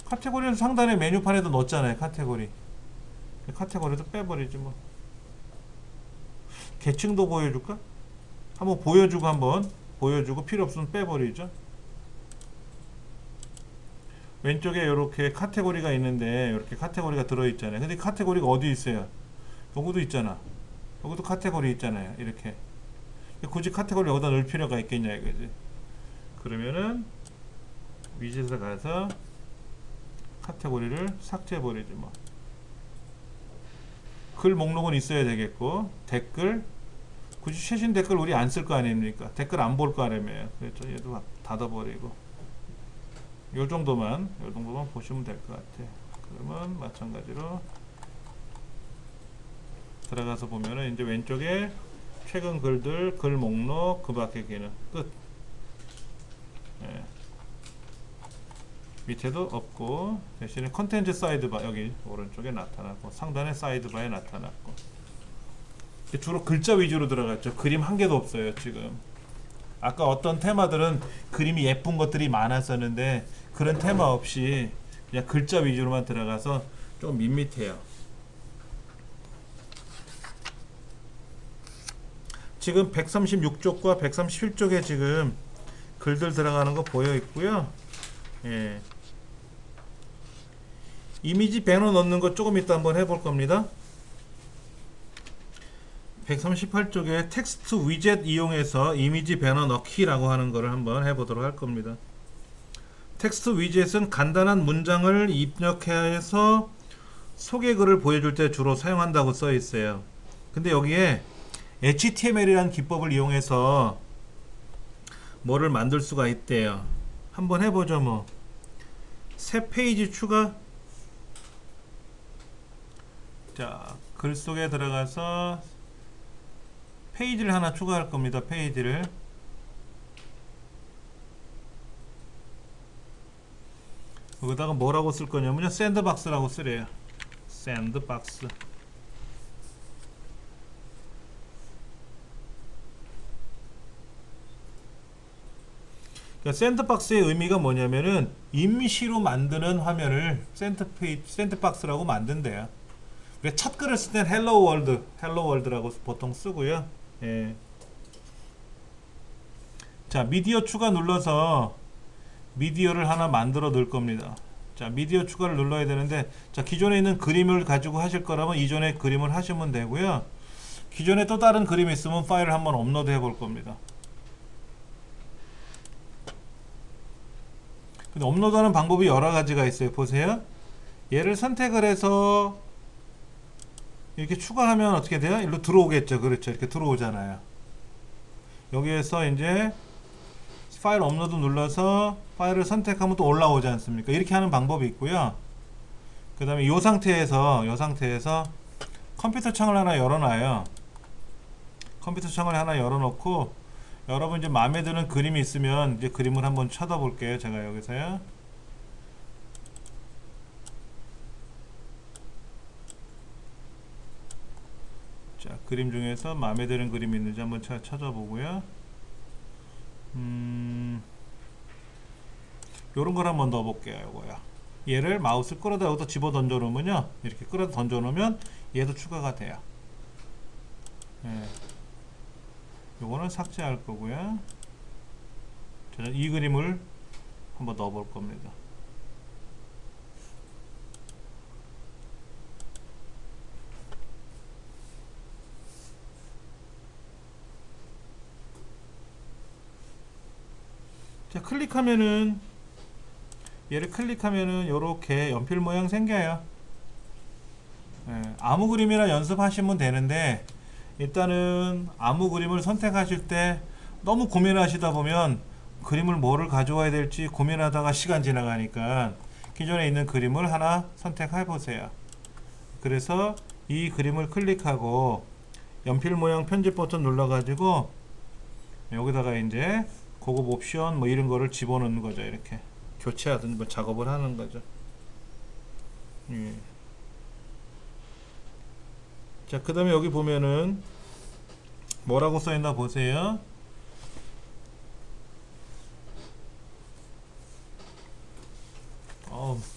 카테고리는 상단에 메뉴판에도 넣었잖아요. 카테고리도 빼버리지 뭐. 계층도 보여줄까? 한번 보여주고 필요 없으면 빼버리죠. 왼쪽에 이렇게 카테고리가 있는데, 이렇게 카테고리가 들어있잖아요. 근데 카테고리가 어디 있어요? 여기도 있잖아. 여기도 카테고리 있잖아요. 이렇게. 굳이 카테고리 여기다 넣을 필요가 있겠냐 이거지. 그러면은 위젯에 가서 카테고리를 삭제해버리지 뭐. 글 목록은 있어야 되겠고, 댓글, 굳이 최신 댓글 우리 안 쓸 거 아닙니까? 댓글 안 볼 거 아니에요. 그렇죠. 얘도 닫아버리고, 요 정도만 보시면 될 것 같아요. 그러면 마찬가지로 들어가서 보면은 이제 왼쪽에 최근 글들, 글 목록, 그 밖의 기능 끝. 밑에도 없고 대신에 컨텐츠 사이드바 여기 오른쪽에 나타났고 상단에 사이드바에 나타났고 주로 글자 위주로 들어갔죠. 그림 한 개도 없어요 지금. 아까 어떤 테마들은 그림이 예쁜 것들이 많았었는데 그런 테마 없이 그냥 글자 위주로만 들어가서 좀 밋밋해요. 지금 136쪽과 137쪽에 지금 글들 들어가는 거 보여 있고요. 예. 이미지 배너 넣는 거 조금 이따 한번 해볼 겁니다. 138쪽에 텍스트 위젯 이용해서 이미지 배너 넣기라고 하는 거를 한번 해보도록 할 겁니다. 텍스트 위젯은 간단한 문장을 입력해서 소개글을 보여줄 때 주로 사용한다고 써 있어요. 근데 여기에 HTML이라는 기법을 이용해서 뭐를 만들 수가 있대요. 한번 해보죠. 뭐 새 페이지 추가. 자, 글 속에 들어가서 페이지를 하나 추가할 겁니다. 페이지를 여기다가 뭐라고 쓸 거냐면요, 샌드박스라고 쓰래요. 샌드박스. 그러니까 샌드박스의 의미가 뭐냐면은 임시로 만드는 화면을 샌드박스라고 만든대요. 첫 글을 쓸 땐 헬로 월드라고 보통 쓰고요. 예. 자, 미디어 추가 눌러서 미디어를 하나 만들어 넣을 겁니다. 자, 미디어 추가를 눌러야 되는데, 자, 기존에 있는 그림을 가지고 하실 거라면 이전에 그림을 하시면 되고요. 기존에 또 다른 그림이 있으면 파일을 한번 업로드 해 볼 겁니다. 근데 업로드하는 방법이 여러 가지가 있어요. 보세요. 얘를 선택을 해서 이렇게 추가하면 어떻게 돼요? 일로 들어오겠죠. 그렇죠. 이렇게 들어오잖아요. 여기에서 이제 파일 업로드 눌러서 파일을 선택하면 또 올라오지 않습니까? 이렇게 하는 방법이 있고요. 그 다음에 이 상태에서 컴퓨터 창을 하나 열어놔요. 컴퓨터 창을 하나 열어놓고 여러분 이제 마음에 드는 그림이 있으면 이제 그림을 한번 찾아볼게요. 제가 여기서요. 자, 그림 중에서 마음에 드는 그림이 있는지 한번 찾아보고요. 요런 걸 한번 넣어볼게요. 요거요. 얘를 마우스 끌어다 여기다 집어 던져 놓으면요, 이렇게 끌어다 던져 놓으면 얘도 추가가 돼요. 예. 요거는 삭제할 거고요. 저는 이 그림을 한번 넣어 볼 겁니다. 자, 클릭하면은, 얘를 클릭하면은 요렇게 연필 모양 생겨요. 예, 아무 그림이나 연습하시면 되는데, 일단은 아무 그림을 선택하실 때 너무 고민하시다 보면 그림을 뭐를 가져와야 될지 고민하다가 시간 지나가니까 기존에 있는 그림을 하나 선택해 보세요. 그래서 이 그림을 클릭하고 연필 모양 편집 버튼 눌러 가지고 여기다가 이제 고급 옵션 뭐 이런 거를 집어넣는 거죠. 이렇게 교체하든 뭐 작업을 하는 거죠. 예. 자, 그 다음에 여기 보면은 뭐라고 써있나 보세요.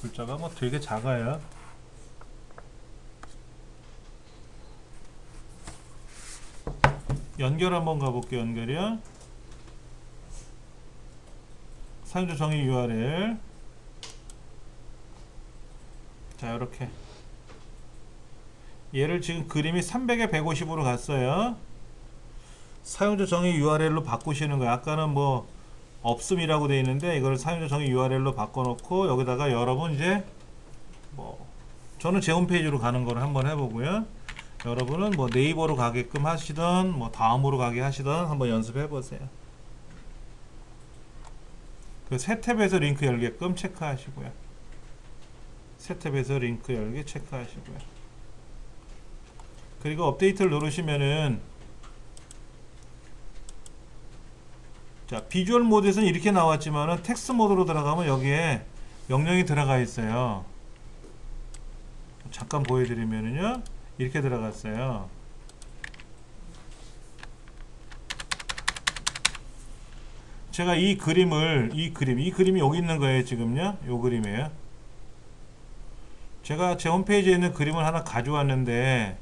글자가 뭐 되게 작아요. 연결 한번 가볼게요. 연결이요. 사용자 정의 URL. 자, 이렇게 얘를 지금 그림이 300에 150으로 갔어요. 사용자 정의 URL로 바꾸시는 거예요. 아까는 뭐 없음이라고 되어 있는데 이걸 사용자 정의 URL로 바꿔놓고 여기다가 여러분 이제 뭐 저는 제 홈페이지로 가는 거를 한번 해보고요. 여러분은 뭐 네이버로 가게끔 하시던 뭐 다음으로 가게 하시던 한번 연습해 보세요. 그 새 탭에서 링크 열게끔 체크하시고요. 새 탭에서 링크 열기 체크하시고요. 그리고 업데이트를 누르시면은, 자, 비주얼 모드에서는 이렇게 나왔지만은 텍스트 모드로 들어가면 여기에 명령이 들어가 있어요. 잠깐 보여드리면은요, 이렇게 들어갔어요. 제가 이 그림이 여기 있는 거예요. 지금요, 요 그림이에요. 제가 제 홈페이지에 있는 그림을 하나 가져왔는데,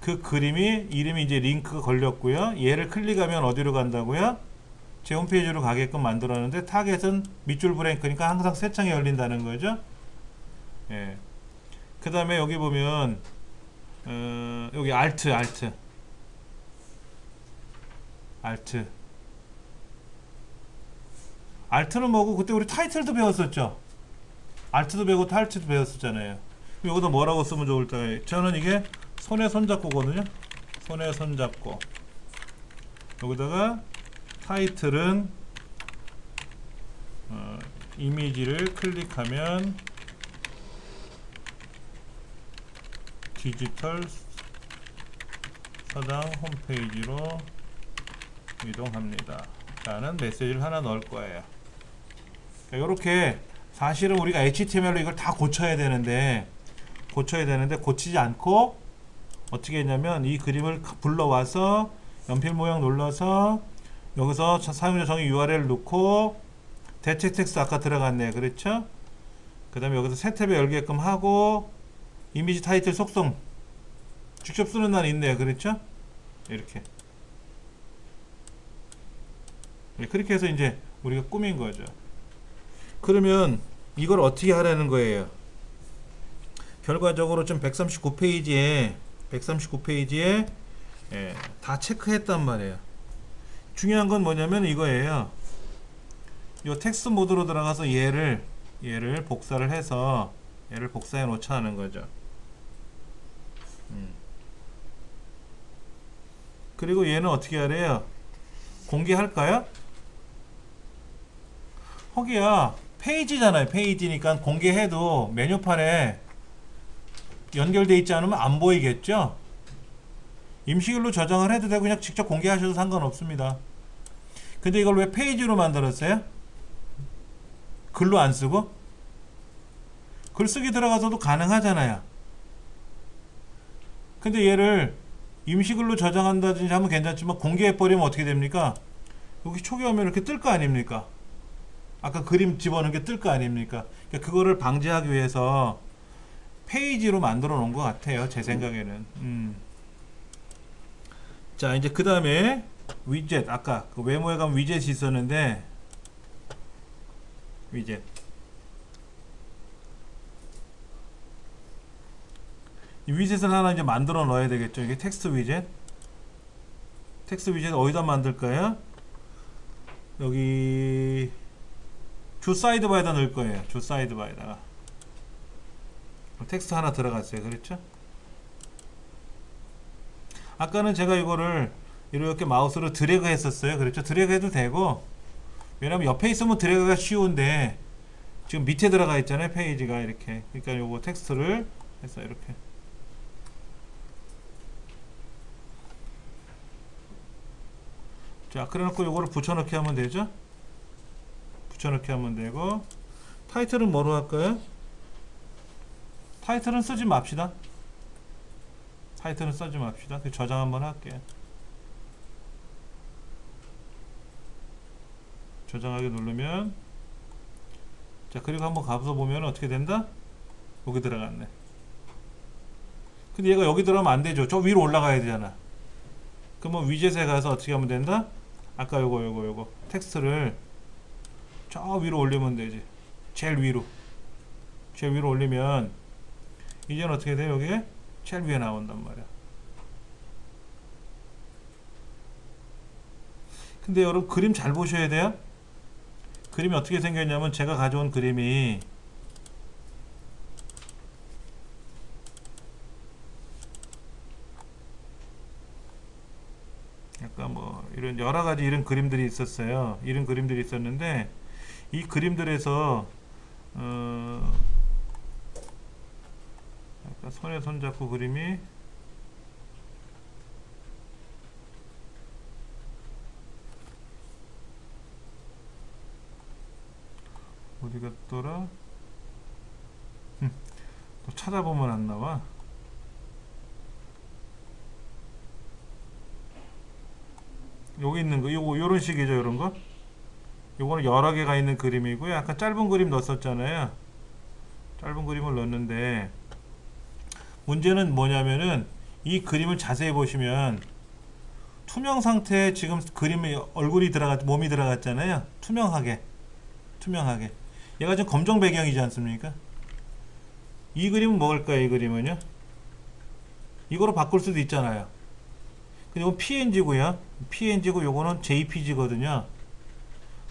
그 그림이 이름이 이제 링크가 걸렸고요. 얘를 클릭하면 어디로 간다고요? 제 홈페이지로 가게끔 만들었는데, 타겟은 밑줄 브레이크니까 항상 새 창이 열린다는 거죠. 예. 그 다음에 여기 보면 여기 알트는 뭐고, 그때 우리 타이틀도 배웠었죠. 알트도 배우고 타이틀도 배웠었잖아요. 여기다 뭐라고 쓰면 좋을까요? 저는 이게 손에 손잡고거든요. 손에 손잡고, 여기다가 타이틀은 이미지를 클릭하면 디지털 서당 홈페이지로 이동합니다 라는 메시지를 하나 넣을 거예요. 이렇게 사실은 우리가 HTML로 이걸 다 고쳐야 되는데 고치지 않고 어떻게 했냐면, 이 그림을 불러와서 연필 모양 눌러서 여기서 사용자 정의 URL 넣고 대체 텍스트 아까 들어갔네요. 그렇죠? 그 다음에 여기서 새 탭에 열게끔 하고 이미지 타이틀 속성 직접 쓰는 날 있네요. 그렇죠? 이렇게. 그렇게 해서 이제 우리가 꾸민 거죠. 그러면 이걸 어떻게 하라는 거예요? 결과적으로 좀 139페이지에 다 체크했단 말이에요. 중요한 건 뭐냐면 이거예요. 이 텍스트 모드로 들어가서 얘를 복사를 해서 얘를 복사해 놓자 하는 거죠. 그리고 얘는 어떻게 하래요? 공개할까요? 허기야, 페이지잖아요. 페이지니까 공개해도 메뉴판에 연결되어 있지 않으면 안 보이겠죠? 임시글로 저장을 해도 되고 그냥 직접 공개하셔도 상관없습니다. 근데 이걸 왜 페이지로 만들었어요? 글로 안 쓰고? 글쓰기 들어가서도 가능하잖아요. 근데 얘를 임시글로 저장한다든지 하면 괜찮지만 공개해버리면 어떻게 됩니까? 여기 촉이 오면 이렇게 뜰 거 아닙니까? 아까 그림 집어넣은 게 뜰 거 아닙니까? 그러니까 그거를 방지하기 위해서 페이지로 만들어 놓은 것 같아요. 제 생각에는. 자, 이제 그 다음에 위젯, 아까 그 외모에 가면 위젯이 있었는데, 위젯. 이 위젯을 하나 이제 만들어 넣어야 되겠죠. 이게 텍스트 위젯. 텍스트 위젯 어디다 만들까요? 여기 주 사이드바에다 넣을 거예요. 주 사이드바에다가 텍스트 하나 들어갔어요. 그렇죠? 아까는 제가 이거를 이렇게 마우스로 드래그 했었어요. 그렇죠? 드래그 해도 되고, 왜냐면 옆에 있으면 드래그가 쉬운데 지금 밑에 들어가 있잖아요. 페이지가 이렇게. 그러니까 요거 텍스트를 해서 이렇게. 자, 그래 놓고 요거를 붙여넣기 하면 되죠? 붙여넣기 하면 되고, 타이틀은 뭐로 할까요? 타이틀은 쓰지 맙시다. 타이틀은 쓰지 맙시다. 그 저장 한번 할게요. 저장하기 누르면, 자, 그리고 한번 가서 보면 어떻게 된다? 여기 들어갔네. 근데 얘가 여기 들어가면 안 되죠. 저 위로 올라가야 되잖아. 그러면 위젯에 가서 어떻게 하면 된다? 아까 요거 텍스트를 저 위로 올리면 되지. 제일 위로 올리면 이제는 어떻게 돼요? 여기에 제일 위에 나온단 말이야. 근데 여러분 그림 잘 보셔야 돼요. 그림이 어떻게 생겼냐면, 제가 가져온 그림이 약간 뭐 이런 여러 가지 이런 그림들이 있었어요. 이런 그림들이 있었는데, 이 그림들에서 약간 손에 손잡고 그림이 어디 갔더라? 또 찾아보면 안 나와. 여기 있는 거, 요런 식이죠, 요런 거. 요거는 여러 개가 있는 그림이고요. 아까 짧은 그림 넣었었잖아요. 짧은 그림을 넣었는데, 문제는 뭐냐면은, 이 그림을 자세히 보시면, 투명 상태에 지금 그림에 얼굴이 몸이 들어갔잖아요. 투명하게. 얘가 지금 검정 배경이지 않습니까? 이 그림은 뭐일까요, 이 그림은요? 이거로 바꿀 수도 있잖아요. 그리고 PNG고요. PNG고 요거는 JPG거든요.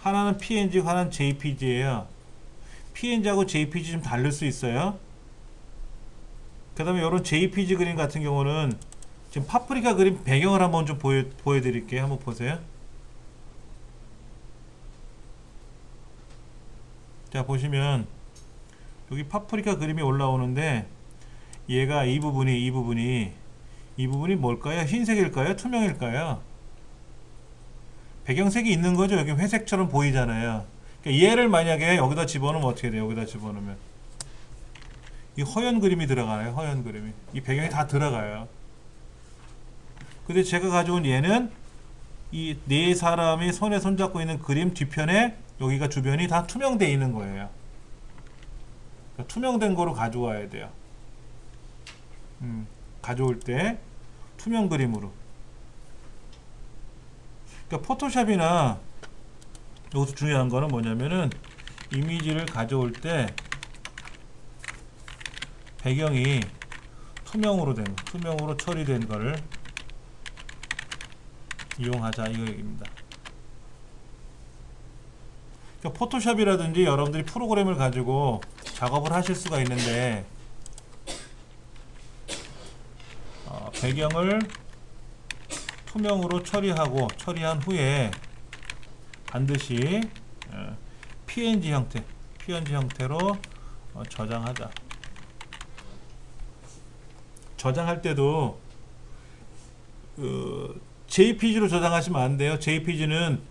하나는 PNG고 하나는 JPG예요. PNG하고 JPG 좀 다를 수 있어요. 그 다음에 요런 JPG 그림 같은 경우는 지금 파프리카 그림 배경을 한번 좀 보여드릴게요. 한번 보세요. 자, 보시면 여기 파프리카 그림이 올라오는데 얘가 이 부분이 뭘까요? 흰색일까요? 투명일까요? 배경색이 있는 거죠. 여기 회색처럼 보이잖아요. 그러니까 얘를 만약에 여기다 집어넣으면 어떻게 돼요? 여기다 집어넣으면 이 허연 그림이 들어가요. 허연 그림이. 이 배경이 다 들어가요. 근데 제가 가져온 얘는 이 네 사람이 손에 손잡고 있는 그림 뒤편에 여기가 주변이 다 투명되어 있는 거예요. 그러니까 투명된 거로 가져와야 돼요. 가져올 때 투명 그림으로. 그러니까 포토샵이나 여기서 중요한 거는 뭐냐면은 이미지를 가져올 때 배경이 투명으로 처리된 거를 이용하자 이거 얘기입니다. 그러니까 포토샵이라든지 여러분들이 프로그램을 가지고 작업을 하실 수가 있는데 배경을 투명으로 처리한 후에 반드시 PNG 형태로 저장하자. 저장할 때도 JPG로 저장하시면 안 돼요. JPG는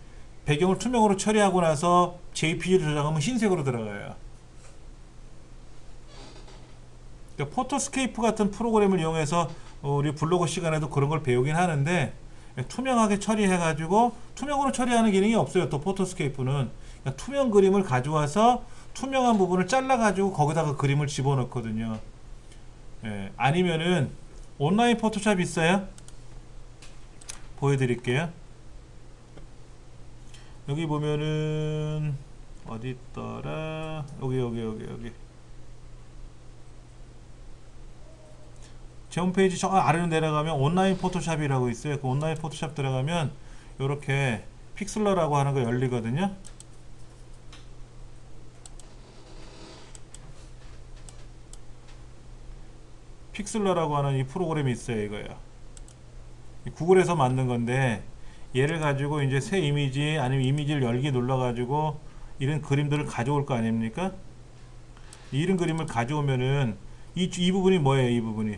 배경을 투명으로 처리하고 나서 JPG로 저장하면 흰색으로 들어가요. 그러니까 포토스케이프 같은 프로그램을 이용해서 우리 블로그 시간에도 그런 걸 배우긴 하는데 투명하게 처리해가지고 투명으로 처리하는 기능이 없어요. 또 포토스케이프는 그러니까 투명 그림을 가져와서 투명한 부분을 잘라가지고 거기다가 그림을 집어넣거든요. 아니면은 온라인 포토샵 있어요? 보여드릴게요. 여기 보면은 어디 있더라? 여기. 제 홈페이지 저 아래로 내려가면 온라인 포토샵이라고 있어요. 그 온라인 포토샵 들어가면 이렇게 픽슬러라고 하는 거 열리거든요. 픽슬러라고 하는 이 프로그램이 있어요. 이거요. 구글에서 만든 건데 얘를 가지고 이제 새 이미지 아니면 이미지를 열기 눌러가지고 이런 그림들을 가져올 거 아닙니까? 이런 그림을 가져오면은 이 부분이 뭐예요? 이 부분이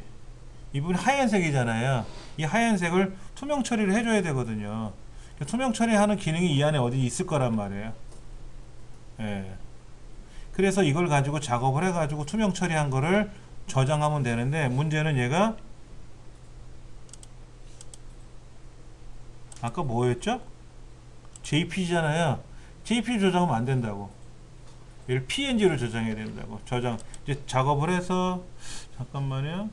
하얀색이잖아요. 이 하얀색을 투명 처리를 해줘야 되거든요. 투명 처리하는 기능이 이 안에 어디 있을 거란 말이에요. 그래서 이걸 가지고 작업을 해가지고 투명 처리한 거를 저장하면 되는데 문제는 얘가 아까 뭐였죠? JPG잖아요. JPG 저장하면 안 된다고. 얘를 PNG로 저장해야 된다고. 이제 작업을 해서 잠깐만요.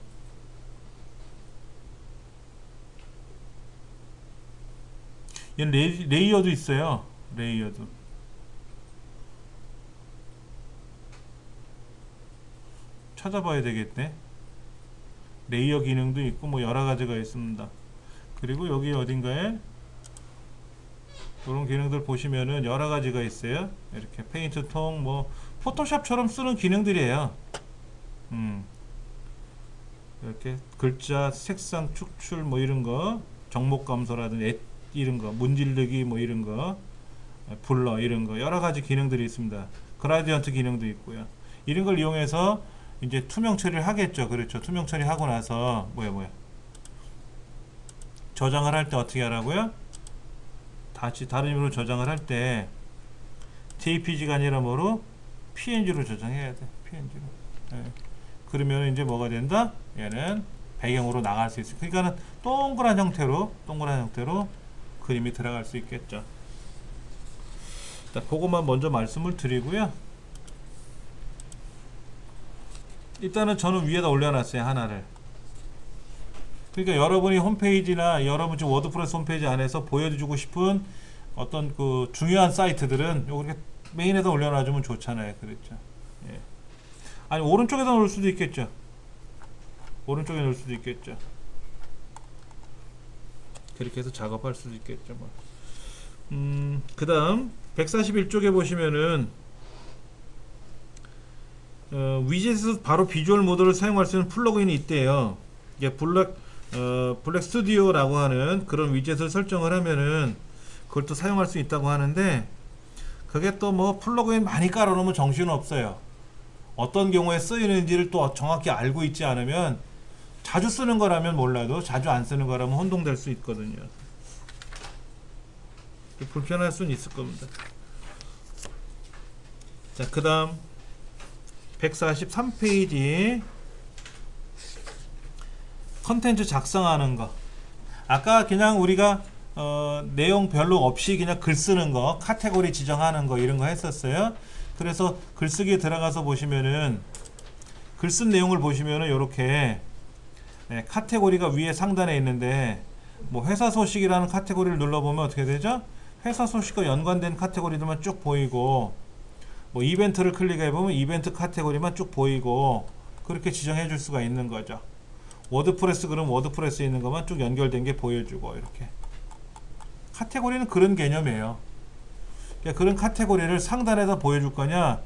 얘는 레이어도 있어요. 레이어도. 찾아봐야 되겠네. 레이어 기능도 있고 뭐 여러 가지가 있습니다. 그리고 여기 어딘가에 이런 기능들 보시면은 여러 가지가 있어요. 이렇게 페인트 통, 뭐 포토샵처럼 쓰는 기능들이에요. 이렇게 글자 색상 축출 뭐 이런 거, 정목 감소라든지 이런 거, 문지르기 뭐 이런 거, 블러 이런 거 여러 가지 기능들이 있습니다. 그라디언트 기능도 있고요. 이런 걸 이용해서 이제 투명 처리를 하겠죠. 그렇죠. 투명 처리하고 나서 저장을 할 때 어떻게 하라고요? 다시 다른 의미로 저장을 할 때 JPG가 아니라 뭐로? PNG로 저장해야 돼. PNG로. 그러면 이제 뭐가 된다? 얘는 배경으로 나갈 수 있어요. 그러니까는 동그란 형태로 그림이 들어갈 수 있겠죠. 자, 그것만 먼저 말씀을 드리고요. 일단은 저는 위에다 올려놨어요, 하나를. 그러니까 여러분이 홈페이지나 여러분 지금 워드프레스 홈페이지 안에서 보여주고 싶은 어떤 그 중요한 사이트들은 요거 이렇게 메인에다 올려놔주면 좋잖아요. 그렇죠. 예. 아니 오른쪽에다 놓을 수도 있겠죠. 오른쪽에 놓을 수도 있겠죠. 그렇게 해서 작업할 수도 있겠죠. 뭐. 그 다음 141쪽에 보시면은 위젯에서 바로 비주얼 모드를 사용할 수 있는 플러그인이 있대요. 이게 블랙 스튜디오라고 하는 그런 위젯을 설정을 하면은 그걸 또 사용할 수 있다고 하는데, 그게 또 뭐 플러그인 많이 깔아놓으면 정신없어요. 어떤 경우에 쓰이는지를 또 정확히 알고 있지 않으면, 자주 쓰는 거라면 몰라도 자주 안 쓰는 거라면 혼동될 수 있거든요. 불편할 수는 있을 겁니다. 자, 그 다음 143페이지 컨텐츠 작성하는 거. 아까 그냥 우리가 내용 별로 없이 그냥 글 쓰는 거, 카테고리 지정하는 거 이런 거 했었어요. 그래서 글쓰기에 들어가서 보시면은 글 쓴 내용을 보시면은 요렇게 카테고리가 위에 상단에 있는데, 뭐 회사 소식이라는 카테고리를 눌러보면 어떻게 되죠? 회사 소식과 연관된 카테고리들만 쭉 보이고, 뭐 이벤트를 클릭해보면 이벤트 카테고리만 쭉 보이고, 그렇게 지정해 줄 수가 있는 거죠. 워드프레스 그럼 워드프레스에 있는 것만 쭉 연결된 게 보여주고, 이렇게. 카테고리는 그런 개념이에요. 그러니까 그런 카테고리를 상단에다 보여줄 거냐,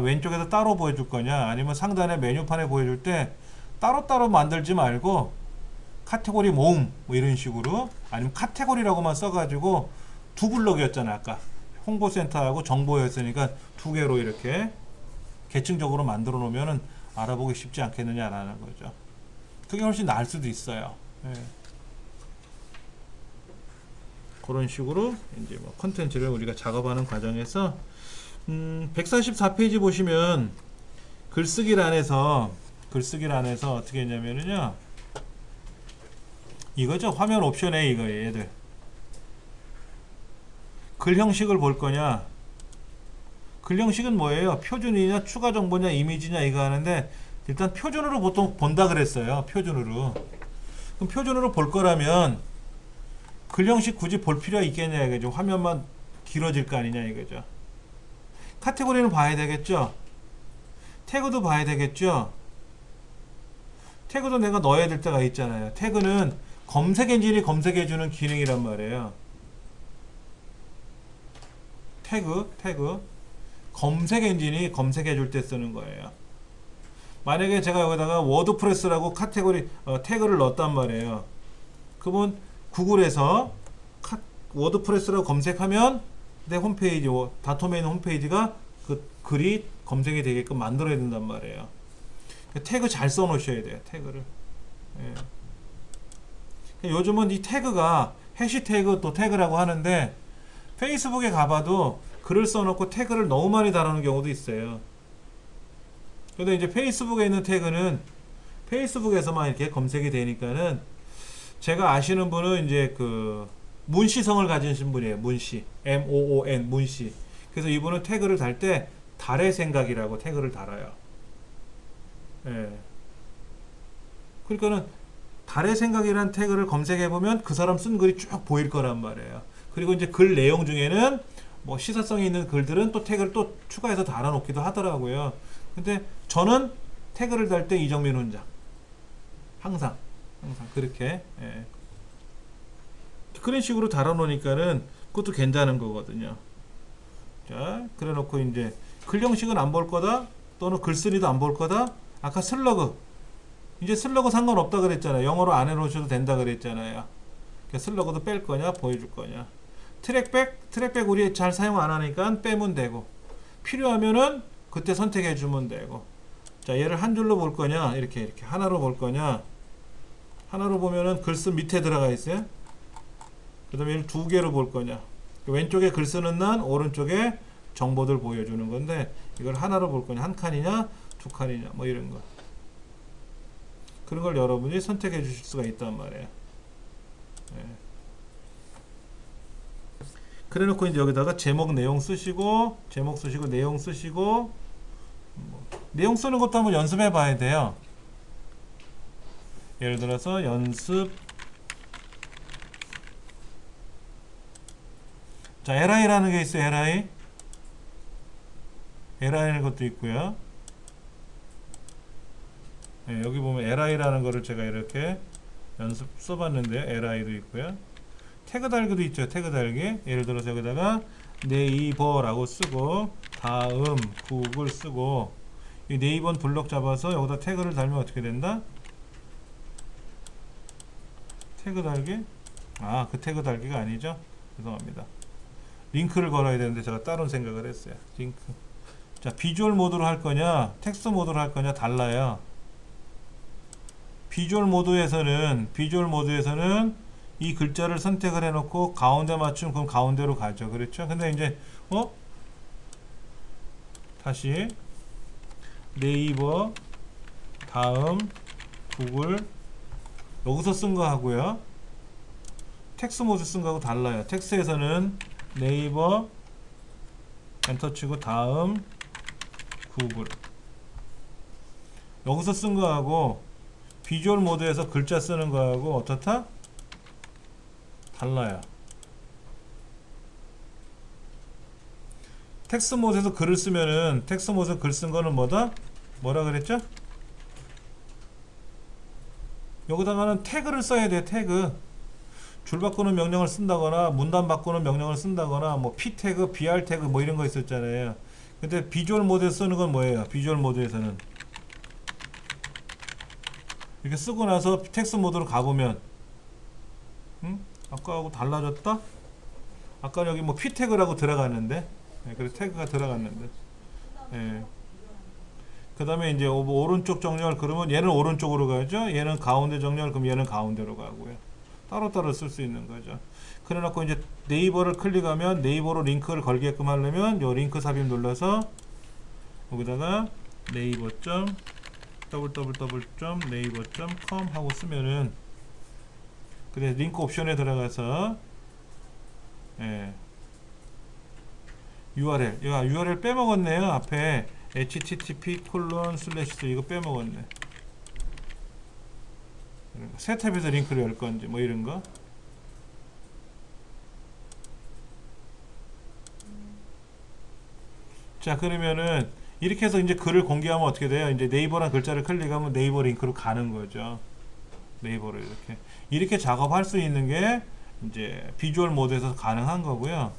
왼쪽에서 따로 보여줄 거냐, 아니면 상단에 메뉴판에 보여줄 때 따로따로 만들지 말고 카테고리 모음 뭐 이런 식으로, 아니면 카테고리라고만 써가지고 두 블럭이었잖아. 아까 홍보센터하고 정보였으니까 두 개로 이렇게 계층적으로 만들어 놓으면은 알아보기 쉽지 않겠느냐라는 거죠. 그게 훨씬 나을 수도 있어요. 예. 그런 식으로 이제 뭐 컨텐츠를 우리가 작업하는 과정에서 144페이지 보시면 글쓰기란에서 어떻게 했냐면요, 이거죠. 화면 옵션에 이거예요. 얘들 글 형식을 볼 거냐, 글 형식은 뭐예요? 표준이냐 추가 정보냐 이미지냐 이거 하는데, 일단 표준으로 보통 본다 그랬어요. 표준으로. 그럼 표준으로 볼 거라면 글 형식 굳이 볼 필요가 있겠냐 이거죠. 화면만 길어질 거 아니냐 이거죠. 카테고리는 봐야 되겠죠. 태그도 봐야 되겠죠. 태그도 내가 넣어야 될 때가 있잖아요. 태그는 검색 엔진이 검색해주는 기능이란 말이에요. 태그 검색 엔진이 검색해줄 때 쓰는 거예요. 만약에 제가 여기다가 워드프레스라고 카테고리 태그를 넣었단 말이에요. 그러면 구글에서 워드프레스라고 검색하면 내 홈페이지, 다토메인 홈페이지가 그 글이 검색이 되게끔 만들어야 된단 말이에요. 태그 잘 써놓으셔야 돼요. 태그를. 예. 요즘은 이 태그가 해시태그 또 태그라고 하는데, 페이스북에 가봐도 글을 써놓고 태그를 너무 많이 달아놓은 경우도 있어요. 근데 이제 페이스북에 있는 태그는 페이스북에서만 이렇게 검색이 되니까는, 제가 아시는 분은 이제 그 문시성을 가지신 분이에요. 문시, MOON, 문시. 그래서 이분은 태그를 달 때 달의 생각이라고 태그를 달아요. 예. 그러니까는 달의 생각이라는 태그를 검색해보면 그 사람 쓴 글이 쭉 보일 거란 말이에요. 그리고 이제 글 내용 중에는 뭐 시사성이 있는 글들은 또 태그를 또 추가해서 달아놓기도 하더라고요. 근데 저는 태그를 달 때 이정민 훈장. 항상 그렇게. 예. 그런 식으로 달아놓으니까는 그것도 괜찮은 거거든요. 자, 그래 놓고 이제 글 형식은 안 볼 거다, 또는 글쓰기도 안 볼 거다. 아까 슬러그, 이제 슬러그 상관없다 그랬잖아요. 영어로 안 해놓으셔도 된다 그랬잖아요. 슬러그도 뺄 거냐 보여줄 거냐. 트랙백 우리 잘 사용 안 하니까 빼면 되고, 필요하면은 그때 선택해 주면 되고. 자, 얘를 한 줄로 볼 거냐, 이렇게 하나로 볼 거냐. 하나로 보면은 글쓰 밑에 들어가 있어요. 그 다음에 얘를 두 개로 볼 거냐. 왼쪽에 글 쓰는 난, 오른쪽에 정보들 보여주는 건데, 이걸 하나로 볼 거냐, 한 칸이냐 두 칸이냐 뭐 이런 거. 그런 걸 여러분이 선택해 주실 수가 있단 말이에요. 예. 그래 놓고 이제 여기다가 제목 내용 쓰시고 내용 쓰시고 내용 쓰는 것도 한번 연습해 봐야 돼요. 예를 들어서 연습 자 li라는 게 있어요. li라는 것도 있고요. 네, 여기 보면 li라는 거를 제가 이렇게 연습 써봤는데요. li도 있고요. 태그 달기도 있죠. 태그 달기. 예를 들어서 여기다가 네이버라고 쓰고 다음 구글 쓰고 이 네이버 블럭 잡아서 여기다 태그를 달면 어떻게 된다? 태그 달기? 아, 그 태그 달기가 아니죠. 죄송합니다. 링크를 걸어야 되는데 제가 따로 생각을 했어요. 링크. 자, 비주얼 모드로 할 거냐, 텍스트 모드로 할 거냐 달라요. 비주얼 모드에서는 이 글자를 선택을 해놓고 가운데 맞추면 그럼 가운데로 가죠. 그렇죠? 근데 이제 다시 네이버 다음 구글 여기서 쓴 거 하고요. 텍스트 모드 쓴 거하고 달라요. 텍스트에서는 네이버 엔터 치고 다음 구글 여기서 쓴 거하고 비주얼 모드에서 글자 쓰는 거하고 어떻다? 달라요. 텍스트 모드에서 글을 쓰면은 텍스트 모드에서 글 쓴 거는 뭐다? 뭐라 그랬죠? 여기다가는 태그를 써야 돼요. 태그. 줄 바꾸는 명령을 쓴다거나 문단 바꾸는 명령을 쓴다거나 뭐 p 태그, br 태그 뭐 이런 거 있었잖아요. 근데 비주얼 모드에서 쓰는 건 뭐예요? 비주얼 모드에서는 이렇게 쓰고 나서 텍스트 모드로 가보면 아까하고 달라졌다? 아까 여기 뭐 p 태그라고 들어갔는데 그래서 태그가 들어갔는데 그 다음에 이제 오른쪽 정렬 그러면 얘는 오른쪽으로 가죠. 얘는 가운데 정렬 그럼 얘는 가운데로 가고요. 따로따로 쓸 수 있는 거죠. 그래 놓고 이제 네이버를 클릭하면 네이버로 링크를 걸게끔 하려면 요 링크 삽입 눌러서 여기다가 네이버 www.naver.com 하고 쓰면은 그래 링크 옵션에 들어가서 URL 빼먹었네요. 앞에 http:// 이거 빼먹었네. 새 탭에서 링크를 열 건지 뭐 이런 거. 자, 그러면은 이렇게 해서 이제 글을 공개하면 어떻게 돼요? 이제 네이버란 글자를 클릭하면 네이버 링크로 가는 거죠. 네이버로 이렇게 작업할 수 있는 게 이제 비주얼 모드에서 가능한 거고요.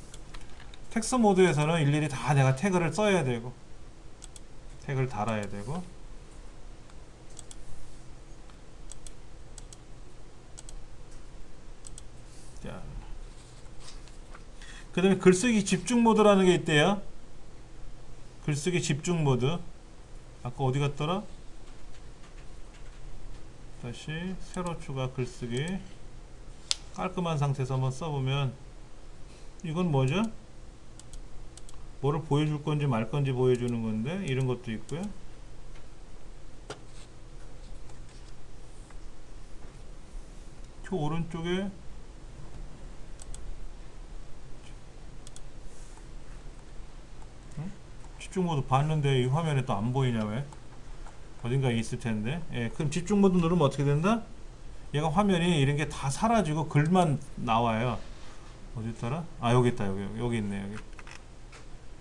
텍스트 모드에서는 일일이 다 내가 태그를 써야 되고 태그를 달아야 되고 자, 그 다음에 글쓰기 집중 모드라는 게 있대요. 글쓰기 집중 모드 아까 어디 갔더라? 다시 새로 추가 글쓰기 깔끔한 상태에서 한번 써보면 이건 뭐죠? 뭐를 보여줄 건지 말 건지 보여주는 건데 이런 것도 있고요. 저 오른쪽에 집중 모드 봤는데 이 화면에 또 안 보이냐 왜? 어딘가에 있을 텐데. 예, 그럼 집중 모드 누르면 어떻게 된다? 얘가 화면이 이런 게 다 사라지고 글만 나와요. 어디 있더라? 아, 여기 있다. 여기 있네. 여기.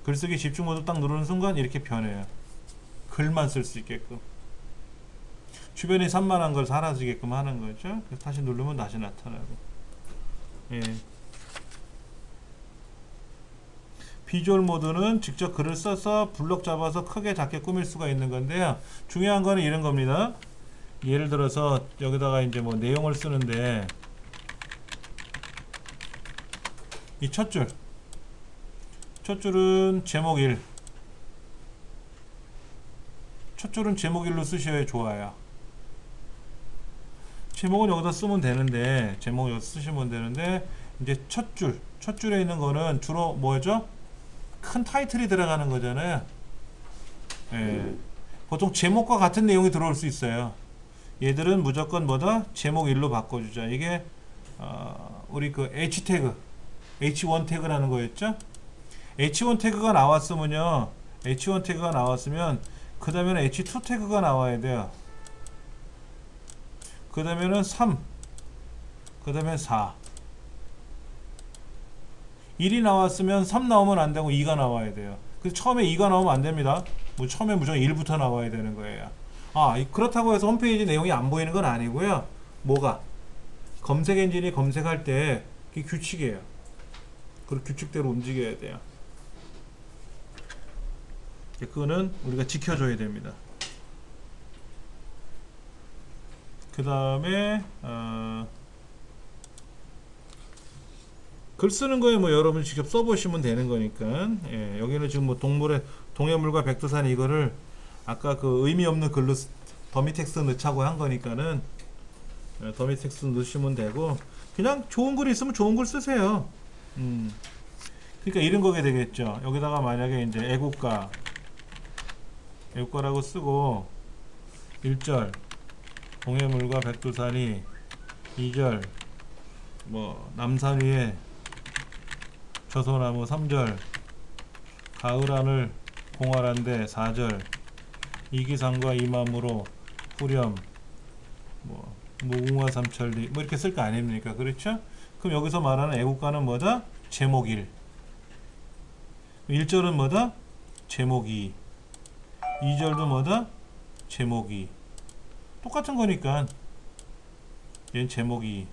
글쓰기 집중 모드 딱 누르는 순간 이렇게 변해요. 글만 쓸 수 있게끔. 주변에 산만한 걸 사라지게끔 하는 거죠. 그래서 다시 누르면 다시 나타나고. 예. 비주얼 모드는 직접 글을 써서 블럭 잡아서 크게 작게 꾸밀 수가 있는 건데요. 중요한 거는 이런 겁니다. 예를 들어서 여기다가 이제 뭐 내용을 쓰는데 이 첫 줄은 제목 1. 첫 줄은 제목 1로 쓰셔야 좋아요. 제목은 여기다 쓰면 되는데 제목 여기다 쓰시면 되는데 이제 첫 줄에 있는 거는 주로 뭐죠? 큰 타이틀이 들어가는 거잖아요. 예. 보통 제목과 같은 내용이 들어올 수 있어요. 얘들은 무조건 뭐다? 제목 1로 바꿔주자. 이게 우리 그 H 태그, H1 태그라는 거였죠? H1 태그가 나왔으면요. H1 태그가 나왔으면 그 다음에는 H2 태그가 나와야 돼요. 그 다음에는 3, 그 다음에 4. 1이 나왔으면 3 나오면 안 되고 2가 나와야 돼요. 그래서 처음에 2가 나오면 안 됩니다. 뭐 처음에 무조건 1부터 나와야 되는 거예요. 그렇다고 해서 홈페이지 내용이 안 보이는 건 아니고요. 뭐가? 검색 엔진이 검색할 때 그게 규칙이에요. 그 규칙대로 움직여야 돼요. 그거는 우리가 지켜줘야 됩니다. 그 다음에 글 쓰는 거에 뭐 여러분 직접 써보시면 되는 거니까. 예, 여기는 지금 뭐 동해물과 백두산 이거를 아까 그 의미 없는 글로 더미 텍스트 넣자고 한 거니까는 더미 텍스트 넣으시면 되고, 그냥 좋은 글이 있으면 좋은 글 쓰세요. 그러니까 이런 거게 되겠죠. 여기다가 만약에 이제 애국가라고 쓰고 1절 동해물과 백두산이, 2절 뭐 남산 위에 저소나무, 3절 가을하늘 공활한데, 4절 이기상과 이맘으로 후렴, 뭐 무궁화 삼천리, 뭐 이렇게 쓸 거 아닙니까? 그렇죠? 그럼 여기서 말하는 애국가는 뭐다? 제목 1. 1절은 뭐다? 제목 2. 2절도 뭐다? 제목 2. 똑같은 거니까 얘는 제목 2.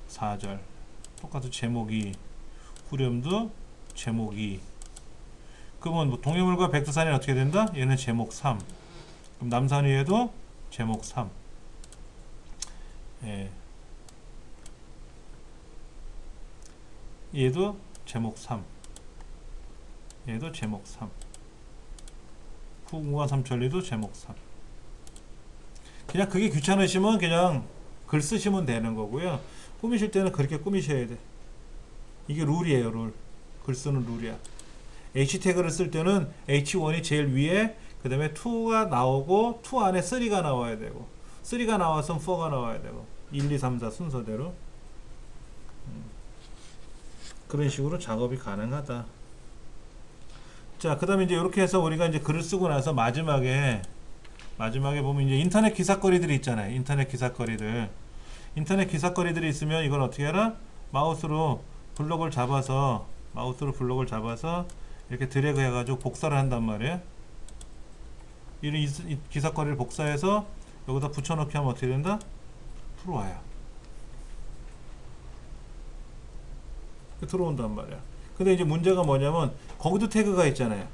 4절 똑같은 제목 2. 후렴도 제목 2. 그러면 뭐 동해물과 백두산이 어떻게 된다? 얘는 제목 3. 그럼 남산 위에도 제목 3. 예. 얘도 제목 3. 얘도 제목 3. 무궁화 삼천리도 제목 3. 그냥 그게 귀찮으시면 그냥 글 쓰시면 되는 거고요. 꾸미실 때는 그렇게 꾸미셔야 돼. 이게 룰이에요, 룰. 글 쓰는 룰이야. H 태그를 쓸 때는 H1이 제일 위에, 그 다음에 2가 나오고 2 안에 3가 나와야 되고, 3가 나왔으면 4가 나와야 되고, 1, 2, 3, 4 순서대로. 그런 식으로 작업이 가능하다. 자, 그 다음에 이제 이렇게 해서 우리가 이제 글을 쓰고 나서 마지막에 보면 이제 인터넷 기사거리들이 있잖아요. 인터넷 기사거리들이 있으면 이걸 어떻게 해라? 마우스로 블록을 잡아서 이렇게 드래그 해가지고 복사를 한단 말이에요. 이 기사거리를 복사해서 여기다 붙여넣기 하면 어떻게 된다? 들어와요. 들어온단 말이야. 근데 이제 문제가 뭐냐면 거기도 태그가 있잖아요.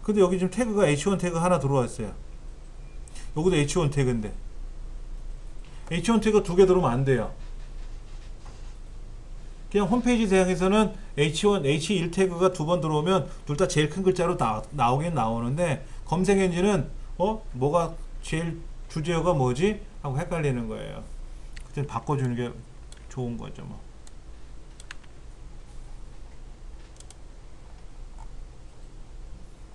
근데 여기 지금 태그가 H1 태그 하나 들어왔어요. 여기도 H1 태그인데 H1 태그 2개 들어오면 안 돼요. 그냥 홈페이지 대항에서는 H1 태그가 2번 들어오면 둘 다 제일 큰 글자로 나오긴 나오는데, 검색 엔진은 뭐가 제일 주제어가 뭐지? 하고 헷갈리는 거예요. 그때 바꿔주는 게 좋은 거죠, 뭐.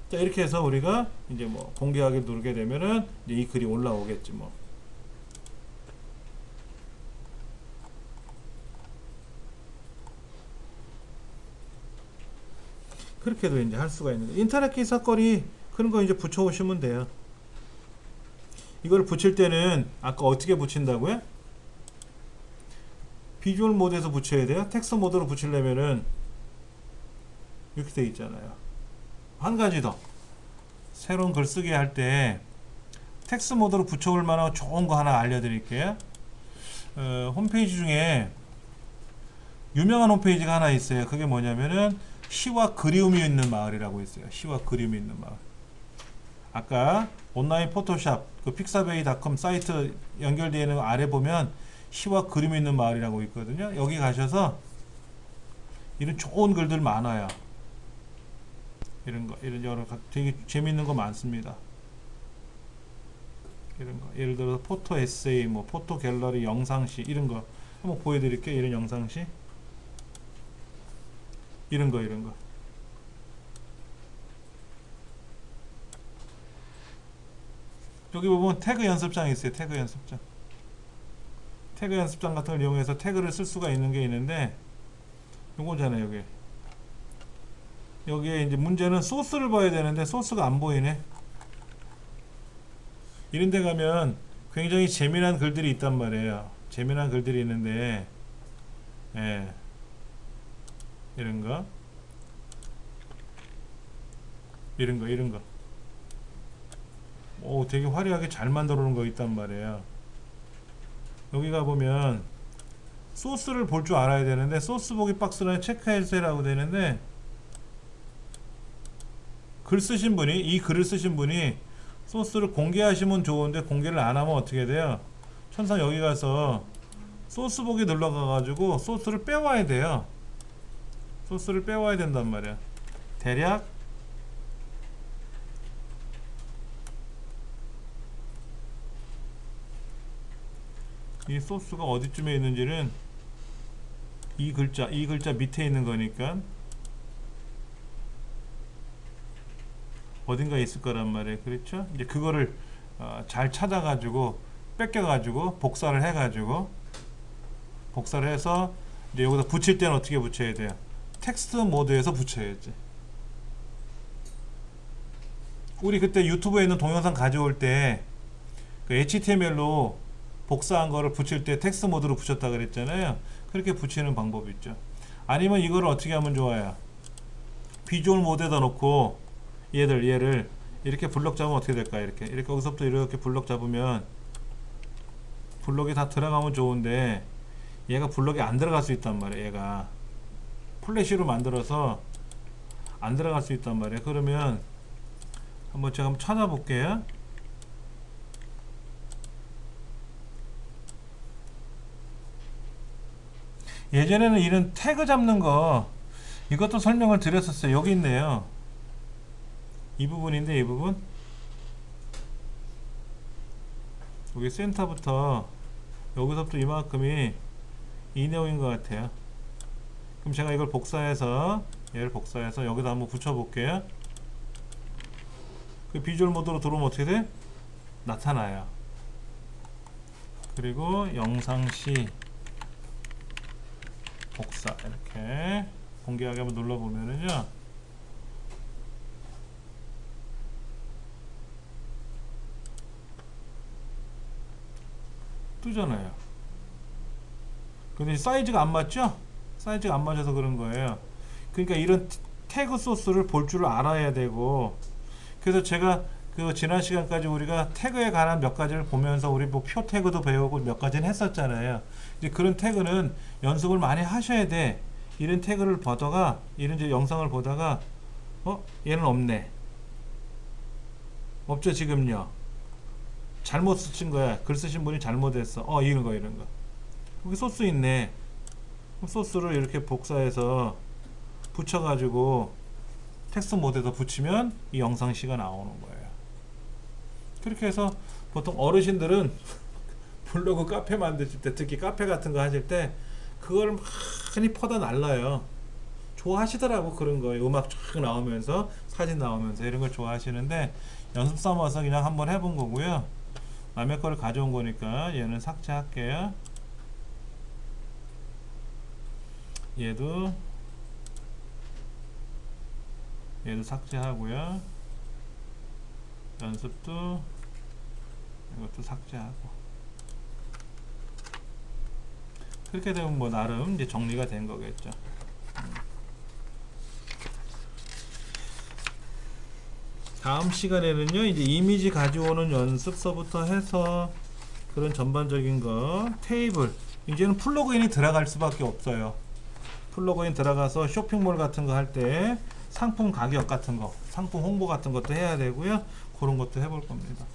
자, 이렇게 해서 우리가 이제 뭐 공개하기 누르게 되면은 이제 이 글이 올라오겠지 뭐. 그렇게도 이제 할 수가 있는데, 인터넷 기사거리 그런 거 이제 붙여 오시면 돼요. 이걸 붙일 때는 아까 어떻게 붙인다고요? 비주얼 모드에서 붙여야 돼요. 텍스트 모드로 붙이려면은 이렇게 돼 있잖아요. 한 가지 더, 새로운 글 쓰기 할 때 텍스트 모드로 붙여올 만한 좋은 거 하나 알려드릴게요. 홈페이지 중에 유명한 홈페이지가 하나 있어요. 그게 뭐냐면은 시와 그리움이 있는 마을이라고 있어요. 시와 그리움이 있는 마을. 아까 온라인 포토샵 그 픽사베이.com 사이트 연결되어 있는 아래 보면 시와 그림이 있는 마을이라고 있거든요. 여기 가셔서 이런 좋은 글들 많아요. 이런 여러 되게 재밌는 거 많습니다. 이런 거 예를 들어서 포토 에세이, 뭐 포토 갤러리, 영상시 이런 거 한번 보여드릴게요. 이런 영상시 이런 거 여기 보면 태그 연습장이 있어요. 태그 연습장. 태그 연습장 같은 걸 이용해서 태그를 쓸 수가 있는 게 있는데 요거잖아요. 여기. 여기에 이제 문제는 소스를 봐야 되는데 소스가 안 보이네. 이런 데 가면 굉장히 재미난 글들이 있단 말이에요. 재미난 글들이 있는데 예. 이런 거 오, 되게 화려하게 잘 만들어 놓은 거 있단 말이에요. 여기 가보면 소스를 볼 줄 알아야 되는데 소스 보기 박스를 체크해주세요라고 되는데 이 글을 쓰신 분이 소스를 공개하시면 좋은데 공개를 안 하면 어떻게 돼요? 천상 여기 가서 소스 보기 눌러가 가지고 소스를 빼와야 돼요. 소스를 빼와야 된단 말이야. 대략 이 소스가 어디쯤에 있는지는 이 글자 밑에 있는 거니까 어딘가에 있을 거란 말이에요. 그렇죠? 이제 그거를 잘 찾아가지고 뺏겨가지고 복사를 해서 이제 여기다 붙일 때는 어떻게 붙여야 돼요? 텍스트 모드에서 붙여야지. 우리 그때 유튜브에 있는 동영상 가져올 때 그 HTML로 복사한 거를 붙일 때 텍스트 모드로 붙였다 그랬잖아요. 그렇게 붙이는 방법이 있죠. 아니면 이거를 어떻게 하면 좋아요? 비주얼 모드에다 놓고 얘를 이렇게 블럭 잡으면 어떻게 될까요? 이렇게 여기서부터 이렇게 블럭 잡으면 블럭이 다 들어가면 좋은데 얘가 블럭이 안 들어갈 수 있단 말이에요. 얘가 플래시로 만들어서 안 들어갈 수 있단 말이에요. 그러면 제가 한번 찾아볼게요. 예전에는 이런 태그 잡는 거 이것도 설명을 드렸었어요. 여기 있네요. 이 부분인데 이 부분 여기 센터부터 여기서부터 이만큼이 이 내용인 것 같아요. 그럼 제가 이걸 복사해서 얘를 복사해서 여기다 한번 붙여 볼게요. 그 비주얼 모드로 들어오면 어떻게 돼? 나타나요. 그리고 영상시 복사 이렇게 공개하게 한번 눌러보면은요 뜨잖아요. 근데 사이즈가 안 맞죠? 사이즈가 안 맞아서 그런 거예요. 그러니까 이런 태그 소스를 볼 줄 알아야 되고, 그래서 제가 그 지난 시간까지 우리가 태그에 관한 몇 가지를 보면서 우리 뭐 표 태그도 배우고 몇 가지는 했었잖아요. 이제 그런 태그는 연습을 많이 하셔야 돼. 이런 태그를 보다가 이런 이제 영상을 보다가 얘는 없네. 없죠 지금요. 잘못 쓰신 거야. 글 쓰신 분이 잘못했어. 이런 거. 여기 소스 있네. 소스를 이렇게 복사해서 붙여가지고 텍스트 모드에서 붙이면 이 영상시가 나오는 거예요. 그렇게 해서 보통 어르신들은 블로그 카페 만드실 때, 특히 카페 같은 거 하실 때 그걸 많이 퍼다 날라요. 좋아하시더라고. 그런 거예요. 음악 쫙 나오면서 사진 나오면서 이런 걸 좋아하시는데 연습 삼아서 그냥 한번 해본 거고요. 남의 거를 가져온 거니까 얘는 삭제할게요. 얘도 삭제하고요. 연습도 이것도 삭제하고. 그렇게 되면 뭐 나름 이제 정리가 된 거겠죠. 다음 시간에는요, 이제 이미지 가져오는 연습서부터 해서 그런 전반적인 거, 테이블, 이제는 플러그인이 들어갈 수밖에 없어요. 플러그인 들어가서 쇼핑몰 같은 거 할 때 상품 가격 같은 거, 상품 홍보 같은 것도 해야 되고요. 그런 것도 해볼 겁니다.